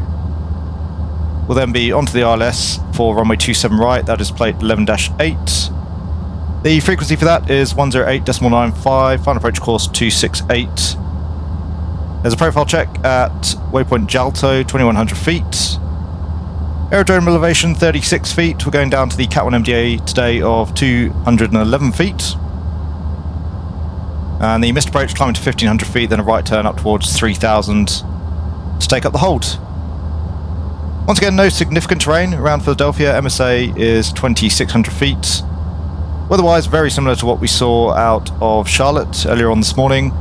We'll then be onto the ILS for runway 27 right, that is plate 11-8. The frequency for that is 108.95, final approach course 268. There's a profile check at waypoint Jalto, 2100 feet. Aerodrome elevation 36 feet. We're going down to the Cat 1 MDA today of 211 feet. And the missed approach climbing to 1500 feet, then a right turn up towards 3000 to take up the hold. Once again, no significant terrain around Philadelphia. MSA is 2600 feet. Weather-wise, very similar to what we saw out of Charlotte earlier on this morning.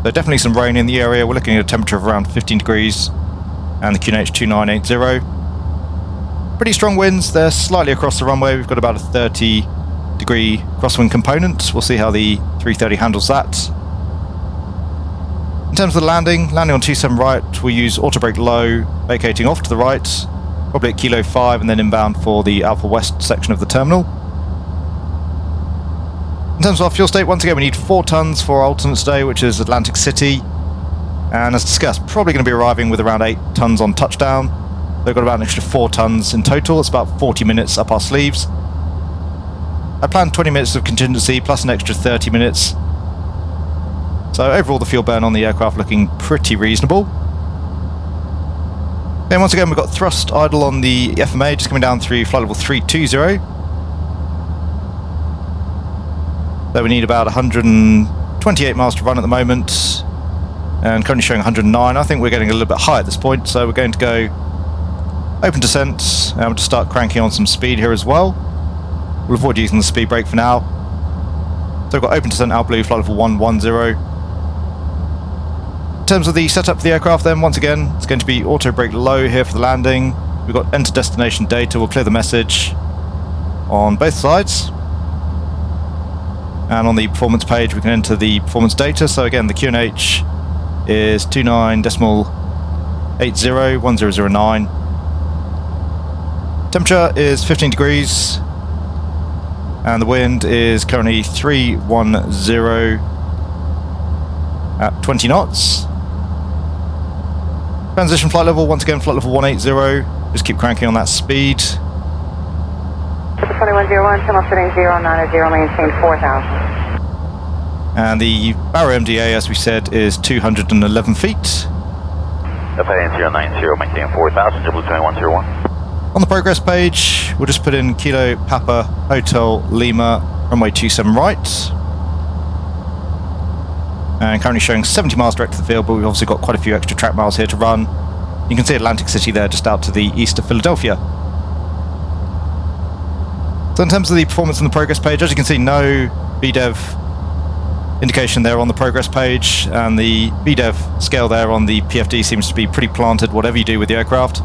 So definitely some rain in the area. We're looking at a temperature of around 15 degrees and the QNH 2980. Pretty strong winds. They're slightly across the runway. We've got about a 30-degree crosswind component. We'll see how the 330 handles that. In terms of the landing on 27 right, we'll use auto brake low, vacating off to the right, probably at Kilo 5 and then inbound for the Alpha West section of the terminal. In terms of our fuel state, once again we need 4 tons for our alternate today, which is Atlantic City. And as discussed, probably going to be arriving with around 8 tons on touchdown. They've got about an extra 4 tons in total. It's about 40 minutes up our sleeves. I planned 20 minutes of contingency plus an extra 30 minutes. So overall the fuel burn on the aircraft looking pretty reasonable. Then once again we've got thrust idle on the FMA, just coming down through flight level 320. So we need about 128 miles to run at the moment, and currently showing 109. I think we're getting a little bit high at this point, so we're going to go open descent and we'll just start cranking on some speed here as well. We'll avoid using the speed brake for now. So we've got open descent out blue, flight level 110. In terms of the setup for the aircraft then, once again, it's going to be auto brake low here for the landing. We've got enter destination data, we'll clear the message on both sides. And on the performance page we can enter the performance data. So again, the QNH is 29.801009. Temperature is 15 degrees. And the wind is currently 310 at 20 knots. Transition flight level, once again flight level 180. Just keep cranking on that speed. 2101, channel setting 090, maintain 4,000. And the Barrow MDA, as we said, is 211 feet. FAN 090, maintain 4,000, W2101. On the progress page, we'll just put in Kilo Papa Hotel Lima, runway 27 right. And currently showing 70 miles direct to the field, but we've obviously got quite a few extra track miles here to run. You can see Atlantic City there, just out to the east of Philadelphia. So in terms of the performance on the progress page, as you can see, no VDEV indication there on the progress page, and the VDEV scale there on the PFD seems to be pretty planted, whatever you do with the aircraft.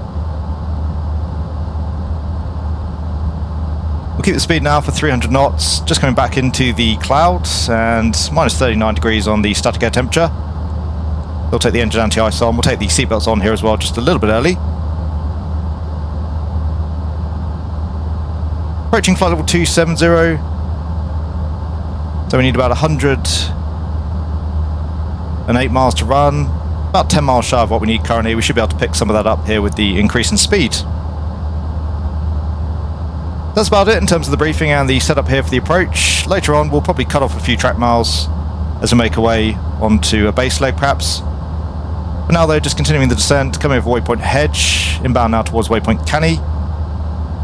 We'll keep the speed now for 300 knots, just coming back into the clouds, and minus 39 degrees on the static air temperature. We'll take the engine anti-ice on, we'll take the seatbelts on here as well, just a little bit early. Approaching flight level 270. So we need about 108 miles to run, about 10 miles shy of what we need currently. We should be able to pick some of that up here with the increase in speed. That's about it in terms of the briefing and the setup here for the approach. Later on we'll probably cut off a few track miles as we make our way onto a base leg perhaps. For now though, just continuing the descent, coming over waypoint Hedge, inbound now towards waypoint Canny,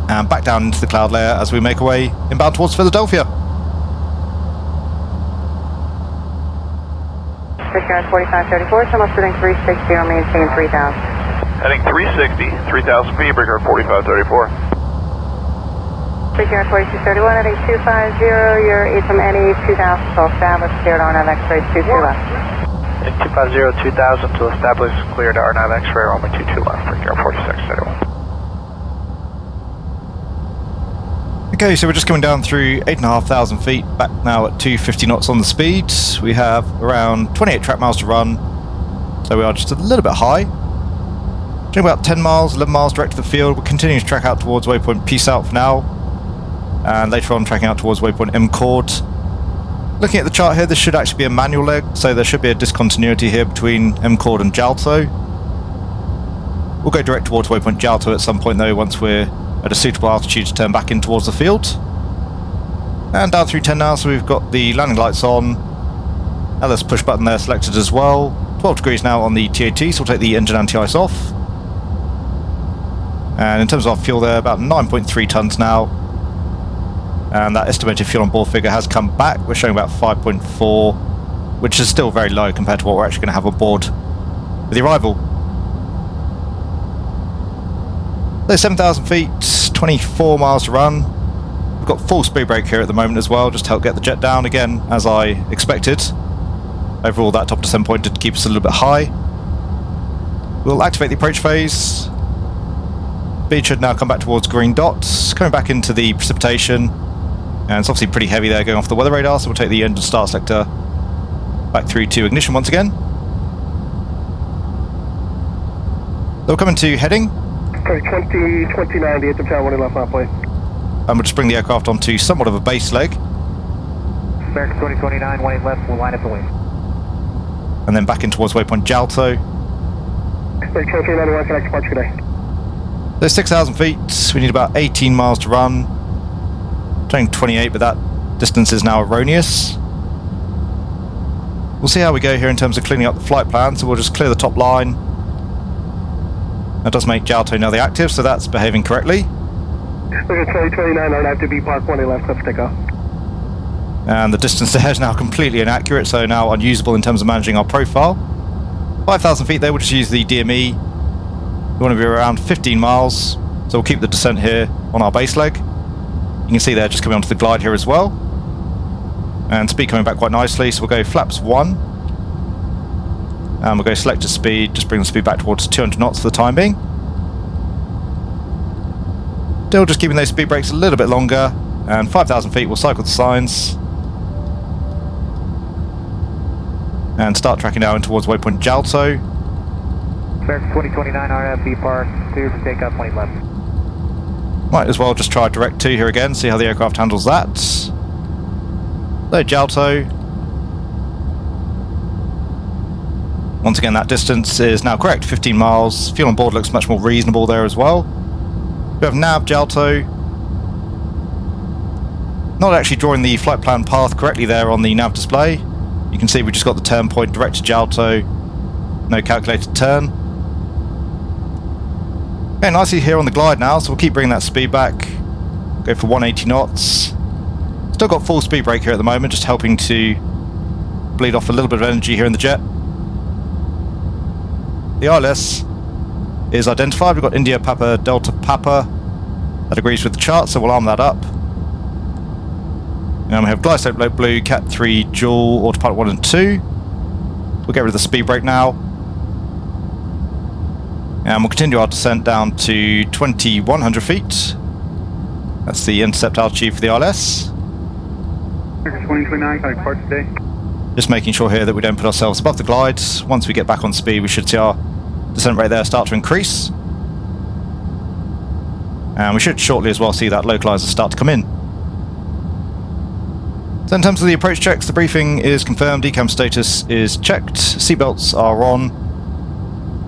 and back down into the cloud layer as we make our way inbound towards Philadelphia. Fisher 4534, channel setting 360, maintain 3,000. Heading 360, 3,000 feet, breaker 4534. Fisher 4231, heading 250, your ATM NE 2000, so established, cleared RNAV X-ray 22 left. In 250, 2000 to establish, cleared RNAV X-ray, runway 22 left, breaker 4631. Okay, so we're just coming down through 8,500 feet, back now at 250 knots on the speed. We have around 28 track miles to run, so we are just a little bit high. Doing about 10 miles, 11 miles direct to the field. We're continuing to track out towards waypoint Peace Out for now. and later on tracking out towards waypoint MCord. Looking at the chart here, this should actually be a manual leg, so there should be a discontinuity here between MCord and Jalto. We'll go direct towards waypoint Jalto at some point though, once we're at a suitable altitude to turn back in towards the field. And down through 10 now, so we've got the landing lights on. LS push button there selected as well. 12 degrees now on the TAT, so we'll take the engine anti-ice off. And in terms of our fuel there, about 9.3 tonnes now. And that estimated fuel on board figure has come back. We're showing about 5.4, which is still very low compared to what we're actually going to have on board with the arrival. So 7,000 feet, 24 miles to run. We've got full speed brake here at the moment as well, just to help get the jet down again, as I expected. Overall, that top descent point did keep us a little bit high. We'll activate the approach phase. Speed should now come back towards green dots, coming back into the precipitation. And it's obviously pretty heavy there going off the weather radar, so we'll take the engine start selector back through to ignition once again. So we'll come into heading. Okay, 2029, the engine tower 1 left map point. And we'll just bring the aircraft onto somewhat of a base leg. American 2029, 1 left, we'll line up the wing. And then back in towards waypoint Jalto. Okay, 2029, connect departure today. So 6,000 feet, we need about 18 miles to run. Showing 28, but that distance is now erroneous. We'll see how we go here in terms of cleaning up the flight plan, so we'll just clear the top line. That does make Jalto now the active, so that's behaving correctly. Okay, 2029, I'll have to be park 1 left, let's take off. And the distance there is now completely inaccurate, so now unusable in terms of managing our profile. 5,000 feet there, we'll just use the DME. We want to be around 15 miles, so we'll keep the descent here on our base leg. You can see there just coming onto the glide here as well. And speed coming back quite nicely, so we'll go flaps 1. And we'll go selected speed, just bring the speed back towards 200 knots for the time being. Still just keeping those speed brakes a little bit longer. And 5,000 feet, we'll cycle the signs. And start tracking down towards waypoint Jalto. American 2029, RFB park, clear for takeoff, 20 left. Might as well just try direct 2 here again, see how the aircraft handles that. So Jalto. Once again, that distance is now correct, 15 miles. Fuel on board looks much more reasonable there as well. We have nav Jalto. Not actually drawing the flight plan path correctly there on the nav display. You can see we just got the turn point direct to Jalto. No calculated turn. Okay, nicely here on the glide now, so we'll keep bringing that speed back. Go for 180 knots. Still got full speed brake here at the moment, just helping to bleed off a little bit of energy here in the jet. The ILS is identified. We've got India Papa Delta Papa. That agrees with the chart, so we'll arm that up. And we have glide slope low blue, Cat 3 dual, autopilot 1 and 2. We'll get rid of the speed brake now. And we'll continue our descent down to 2,100 feet. That's the intercept altitude for the ILS. 2029, connect departure today. Just making sure here that we don't put ourselves above the glide. Once we get back on speed, we should see our descent rate there start to increase. And we should shortly as well see that localizer start to come in. So in terms of the approach checks, the briefing is confirmed, decam status is checked, seatbelts are on.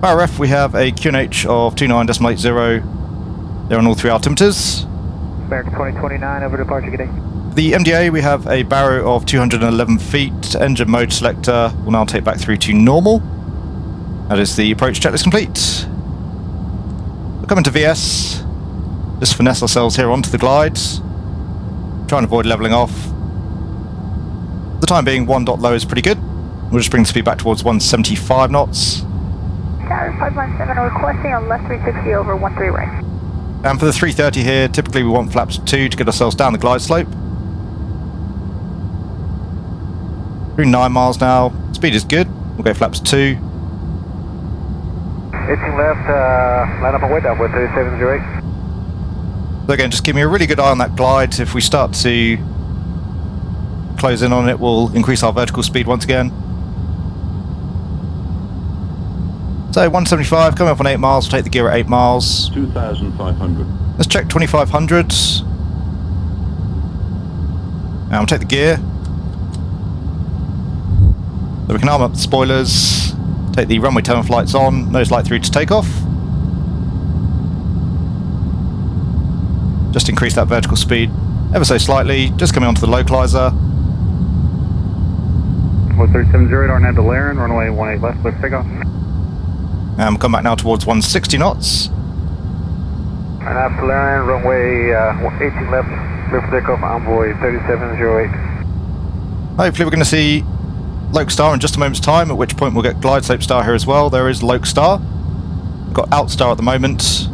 RF, we have a QNH of 29.80. They're on all 3 altimeters. American 2029, over departure, good day. The MDA, we have a barrow of 211 feet. Engine mode selector will now take back through to normal. That is the approach checklist complete. We'll come into VS. Just finesse ourselves here onto the glides. Try and avoid levelling off. For the time being, 1 dot low is pretty good. We'll just bring the speed back towards 175 knots. Tower 517 requesting on left 360 over 13 right. And for the 330 here, typically we want flaps 2 to get ourselves down the glide slope. Through 9 miles now. Speed is good. We'll go flaps 2. 18 left, line up and wait down with 3708. So again, just give me a really good eye on that glide. If we start to close in on it, we'll increase our vertical speed once again. So 175, coming up on 8 miles, we'll take the gear at 8 miles. 2,500. Let's check 2,500. And we'll take the gear. So we can arm up the spoilers, take the runway turn flights on, nose light through to takeoff. Just increase that vertical speed ever so slightly, just coming onto the localizer. 1370 radar, now to Laren, runway 18 left, clear for takeoff. And we'll come back now towards 160 knots. And after Laren, runway 18 left, clear for takeoff, envoy 3708. Hopefully we're going to see Loke Star in just a moment's time, at which point we'll get Glide Slope Star here as well. There is Loke Star. We've got Outstar at the moment.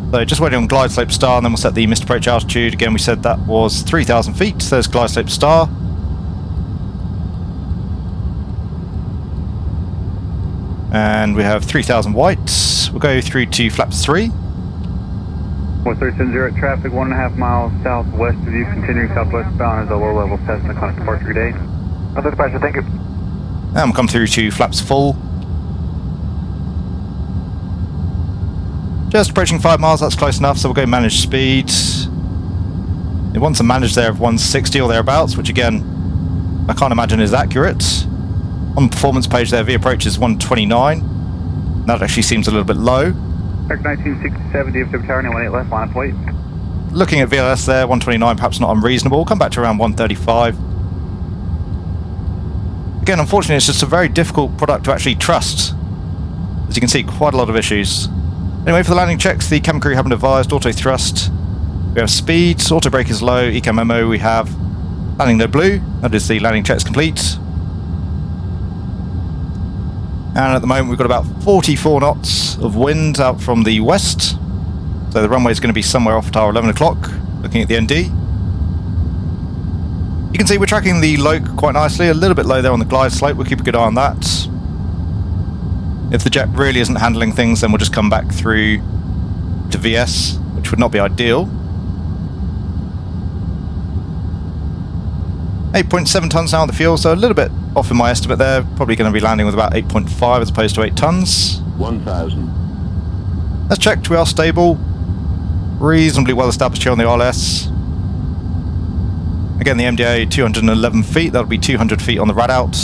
So just waiting on Glide Slope Star, and then we'll set the missed approach altitude. Again, we said that was 3,000 feet. There's Glide Slope Star. And we have 3,000 white. We'll go through to flaps 3. 1370 at traffic, 1.5 miles southwest of you, continuing southwest bound as a low level Cessna climb departure day. Other departure, thank you. And we'll come through to flaps full. Just approaching 5 miles, that's close enough, so we'll go manage speed. It wants a manage there of 160 or thereabouts, which again, I can't imagine is accurate. On the performance page there, V approach is 129. That actually seems a little bit low. 1967, DFW Tower, 18 left, line of wait. Looking at VLS there, 129, perhaps not unreasonable. We'll come back to around 135. Again, unfortunately, it's just a very difficult product to actually trust. As you can see, quite a lot of issues. Anyway, for the landing checks, the cabin crew haven't advised auto thrust. We have speed, auto brake is low, eco memo, we have landing no blue. That is the landing checks complete. And at the moment we've got about 44 knots of wind out from the west. So the runway is going to be somewhere off tower 11 o'clock, looking at the ND. You can see we're tracking the Loke quite nicely, a little bit low there on the glide slope. We'll keep a good eye on that. If the jet really isn't handling things, then we'll just come back through to VS, which would not be ideal. 8.7 tons now on the fuel, so a little bit off in my estimate there. Probably going to be landing with about 8.5 as opposed to 8 tons. 1,000. As checked, we are stable. Reasonably well established here on the ILS. Again, the MDA 211 feet, that'll be 200 feet on the rad out.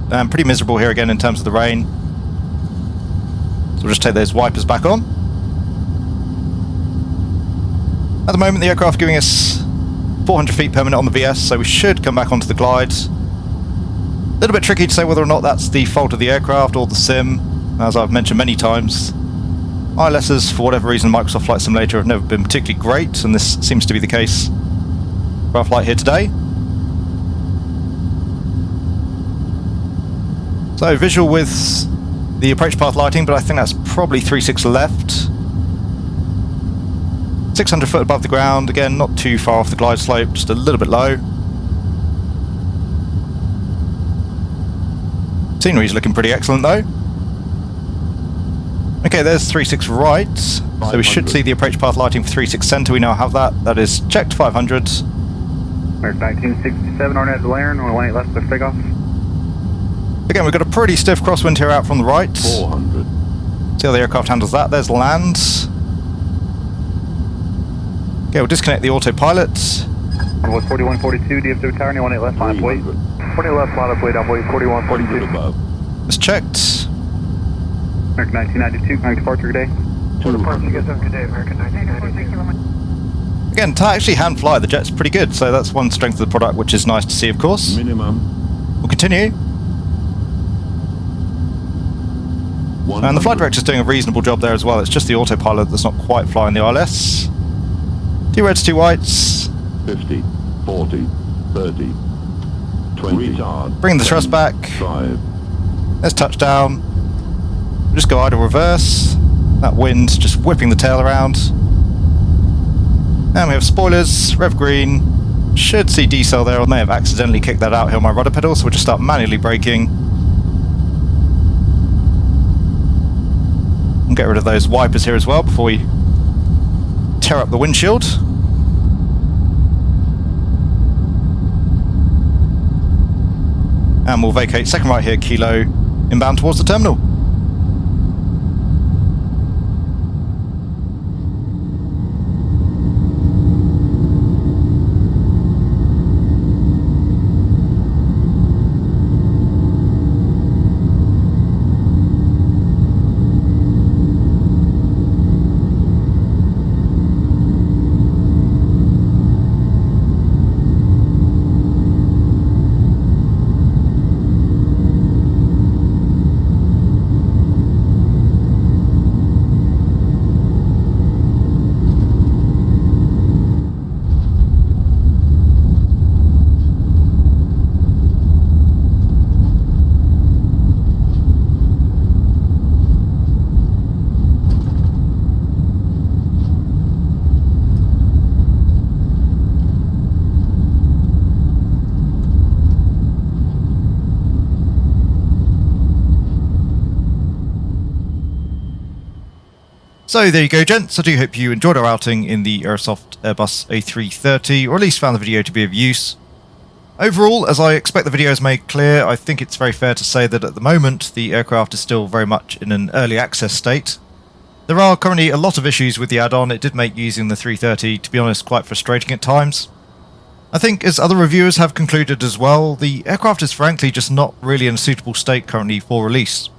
And pretty miserable here again in terms of the rain. So we'll just take those wipers back on. At the moment, the aircraft giving us 400 feet per minute on the VS, so we should come back onto the glide. A little bit tricky to say whether or not that's the fault of the aircraft or the sim. As I've mentioned many times, ILSs, for whatever reason, Microsoft Flight Simulator have never been particularly great, and this seems to be the case for our flight here today. So visual with the approach path lighting, but I think that's probably 36 left. 600 foot above the ground, again not too far off the glide slope, just a little bit low. Scenery's looking pretty excellent though. Okay, there's 36 right, so we should see the approach path lighting for 36 center. We now have that. That is checked 500. 1967, Arnett to Laren, 18 left, clear for takeoff. Again, we've got a pretty stiff crosswind here out from the right. 400. See how the aircraft handles that. There's land. Okay, we'll disconnect the autopilot. Runway 4142, DFW Tower, 18 left, line of wait. 20 left, line of wait, envoy 4142. Above. It's checked. American 1992, current departure day. Departure, you guys have a good day, American 1992. Again, to actually hand fly the jet's pretty good, so that's one strength of the product, which is nice to see, of course. Minimum. We'll continue. And the flight director's doing a reasonable job there as well. It's just the autopilot that's not quite flying the ILS. 2 reds, 2 whites. 50, 40, 30, 20. Retard. Bring the thrust back. 5. There's touchdown. We'll just go idle reverse. That wind's just whipping the tail around. And we have spoilers, rev green. Should see decel there. I may have accidentally kicked that out here on my rudder pedal, so we'll just start manually braking. And get rid of those wipers here as well before we tear up the windshield. And we'll vacate second right here, kilo, inbound towards the terminal. So there you go, gents. I do hope you enjoyed our outing in the Aerosoft Airbus A330, or at least found the video to be of use. Overall, as I expect the video has made clear, I think it's very fair to say that at the moment the aircraft is still very much in an early access state. There are currently a lot of issues with the add-on. It did make using the 330, to be honest, quite frustrating at times. I think, as other reviewers have concluded as well, the aircraft is frankly just not really in a suitable state currently for release.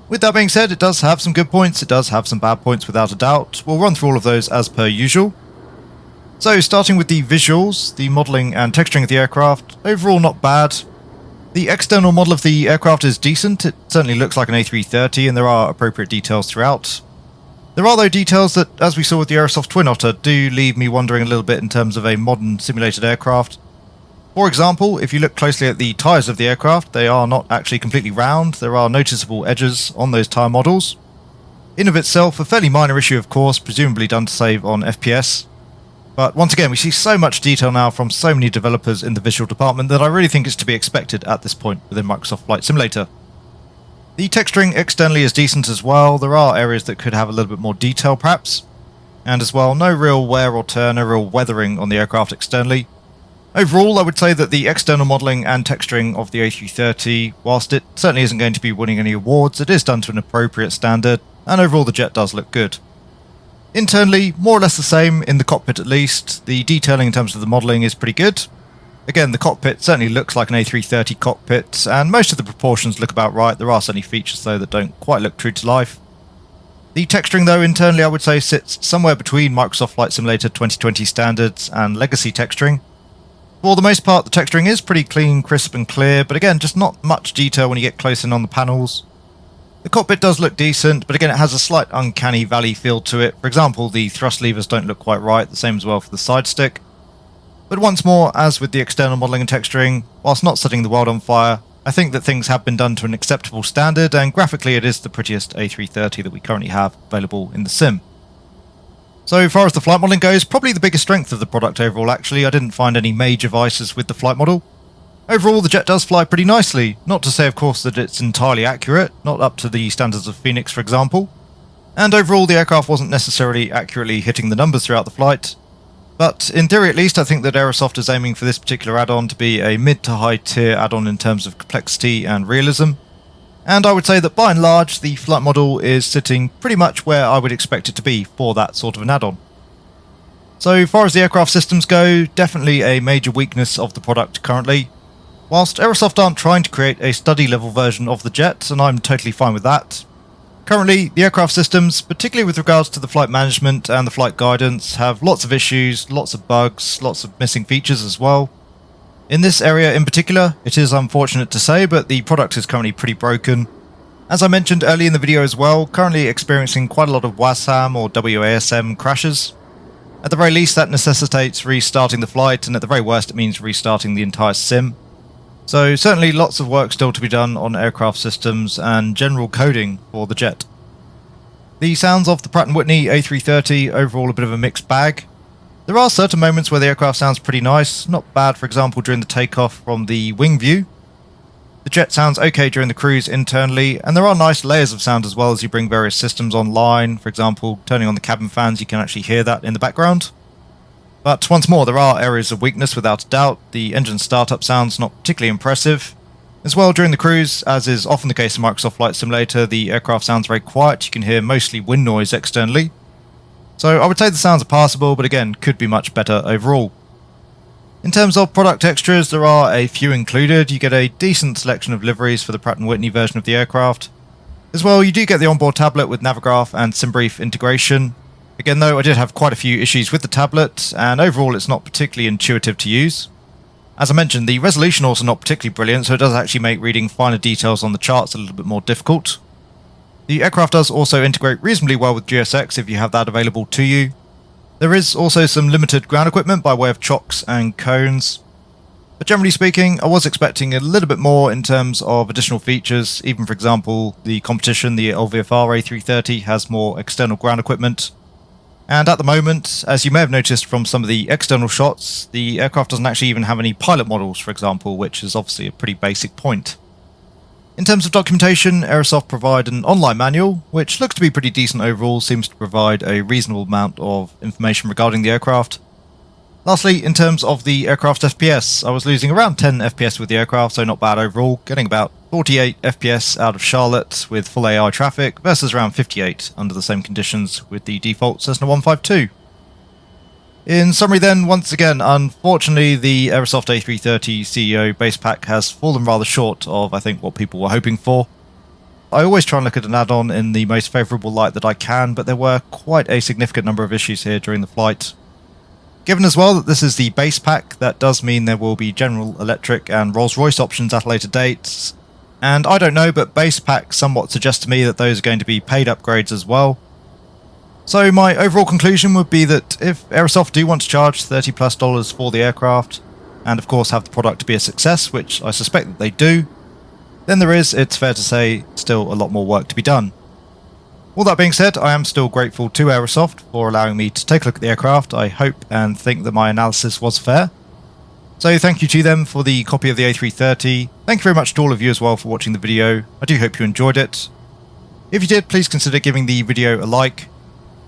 With that being said, it does have some good points, it does have some bad points without a doubt. We'll run through all of those as per usual. So, starting with the visuals, the modelling and texturing of the aircraft, overall not bad. The external model of the aircraft is decent, it certainly looks like an A330 and there are appropriate details throughout. There are though details that, as we saw with the Aerosoft Twin Otter, do leave me wondering a little bit in terms of a modern simulated aircraft. For example, if you look closely at the tyres of the aircraft, they are not actually completely round, there are noticeable edges on those tyre models. In of itself, a fairly minor issue of course, presumably done to save on FPS. But once again, we see so much detail now from so many developers in the visual department that I really think it's to be expected at this point within Microsoft Flight Simulator. The texturing externally is decent as well. There are areas that could have a little bit more detail perhaps. And as well, no real wear or tear, no real weathering on the aircraft externally. Overall, I would say that the external modelling and texturing of the A330, whilst it certainly isn't going to be winning any awards, it is done to an appropriate standard, and overall the jet does look good. Internally, more or less the same, in the cockpit at least. The detailing in terms of the modelling is pretty good. Again, the cockpit certainly looks like an A330 cockpit, and most of the proportions look about right. There are certainly features though that don't quite look true to life. The texturing though, internally I would say sits somewhere between Microsoft Flight Simulator 2020 standards and legacy texturing. For the most part, the texturing is pretty clean, crisp and clear, but again, just not much detail when you get close in on the panels. The cockpit does look decent, but again it has a slight uncanny valley feel to it. For example, the thrust levers don't look quite right, the same as well for the side stick. But once more, as with the external modelling and texturing, whilst not setting the world on fire, I think that things have been done to an acceptable standard, and graphically it is the prettiest A330 that we currently have available in the sim. So far as the flight modelling goes, probably the biggest strength of the product overall actually. I didn't find any major vices with the flight model. Overall, the jet does fly pretty nicely, not to say of course that it's entirely accurate, not up to the standards of Phoenix for example. And overall the aircraft wasn't necessarily accurately hitting the numbers throughout the flight. But in theory at least, I think that Aerosoft is aiming for this particular add-on to be a mid to high tier add-on in terms of complexity and realism. And I would say that by and large the flight model is sitting pretty much where I would expect it to be for that sort of an add-on. So far as the aircraft systems go, definitely a major weakness of the product currently. Whilst Aerosoft aren't trying to create a study level version of the jet, and I'm totally fine with that. Currently, the aircraft systems, particularly with regards to the flight management and the flight guidance, have lots of issues, lots of bugs, lots of missing features as well. In this area in particular, it is unfortunate to say, but the product is currently pretty broken. As I mentioned earlier in the video as well, currently experiencing quite a lot of WASM or WASM crashes. At the very least that necessitates restarting the flight, and at the very worst it means restarting the entire sim. So certainly lots of work still to be done on aircraft systems and general coding for the jet. The sounds of the Pratt & Whitney A330, overall a bit of a mixed bag. There are certain moments where the aircraft sounds pretty nice, not bad for example during the takeoff from the wing view. The jet sounds okay during the cruise internally, and there are nice layers of sound as well as you bring various systems online. For example, turning on the cabin fans, you can actually hear that in the background. But once more, there are areas of weakness without a doubt. The engine startup sounds not particularly impressive. As well, during the cruise, as is often the case in Microsoft Flight Simulator, the aircraft sounds very quiet. You can hear mostly wind noise externally. So I would say the sounds are passable, but again, could be much better overall. In terms of product extras, there are a few included. You get a decent selection of liveries for the Pratt & Whitney version of the aircraft. As well, you do get the onboard tablet with Navigraph and SimBrief integration. Again though, I did have quite a few issues with the tablet, and overall it's not particularly intuitive to use. As I mentioned, the resolution also not particularly brilliant, so it does actually make reading finer details on the charts a little bit more difficult. The aircraft does also integrate reasonably well with GSX if you have that available to you. There is also some limited ground equipment by way of chocks and cones. But generally speaking, I was expecting a little bit more in terms of additional features. Even for example, the competition, the LVFR A330, has more external ground equipment. And at the moment, as you may have noticed from some of the external shots, the aircraft doesn't actually even have any pilot models, for example, which is obviously a pretty basic point. In terms of documentation, Aerosoft provide an online manual, which looks to be pretty decent overall, seems to provide a reasonable amount of information regarding the aircraft. Lastly, in terms of the aircraft's FPS, I was losing around 10 FPS with the aircraft, so not bad overall, getting about 48 FPS out of Charlotte with full AI traffic versus around 58 under the same conditions with the default Cessna 152. In summary then, once again, unfortunately the Aerosoft A330 CEO base pack has fallen rather short of, I think, what people were hoping for. I always try and look at an add-on in the most favourable light that I can, but there were quite a significant number of issues here during the flight. Given as well that this is the base pack, that does mean there will be General Electric and Rolls-Royce options at later dates. And I don't know, but base pack somewhat suggests to me that those are going to be paid upgrades as well. So my overall conclusion would be that if Aerosoft do want to charge $30+ for the aircraft, and of course have the product to be a success, which I suspect that they do, then there is, it's fair to say, still a lot more work to be done. All that being said, I am still grateful to Aerosoft for allowing me to take a look at the aircraft. I hope and think that my analysis was fair. So thank you to them for the copy of the A330. Thank you very much to all of you as well for watching the video. I do hope you enjoyed it. If you did, please consider giving the video a like.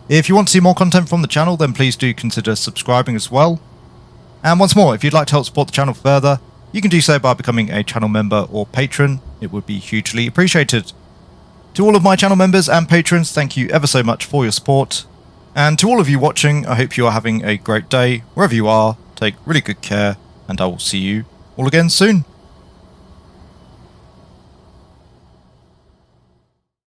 If you want to see more content from the channel, then please do consider subscribing as well. And once more, if you'd like to help support the channel further, you can do so by becoming a channel member or patron. It would be hugely appreciated. To all of my channel members and patrons, thank you ever so much for your support. And to all of you watching, I hope you are having a great day, wherever you are. Take really good care, and I will see you all again soon.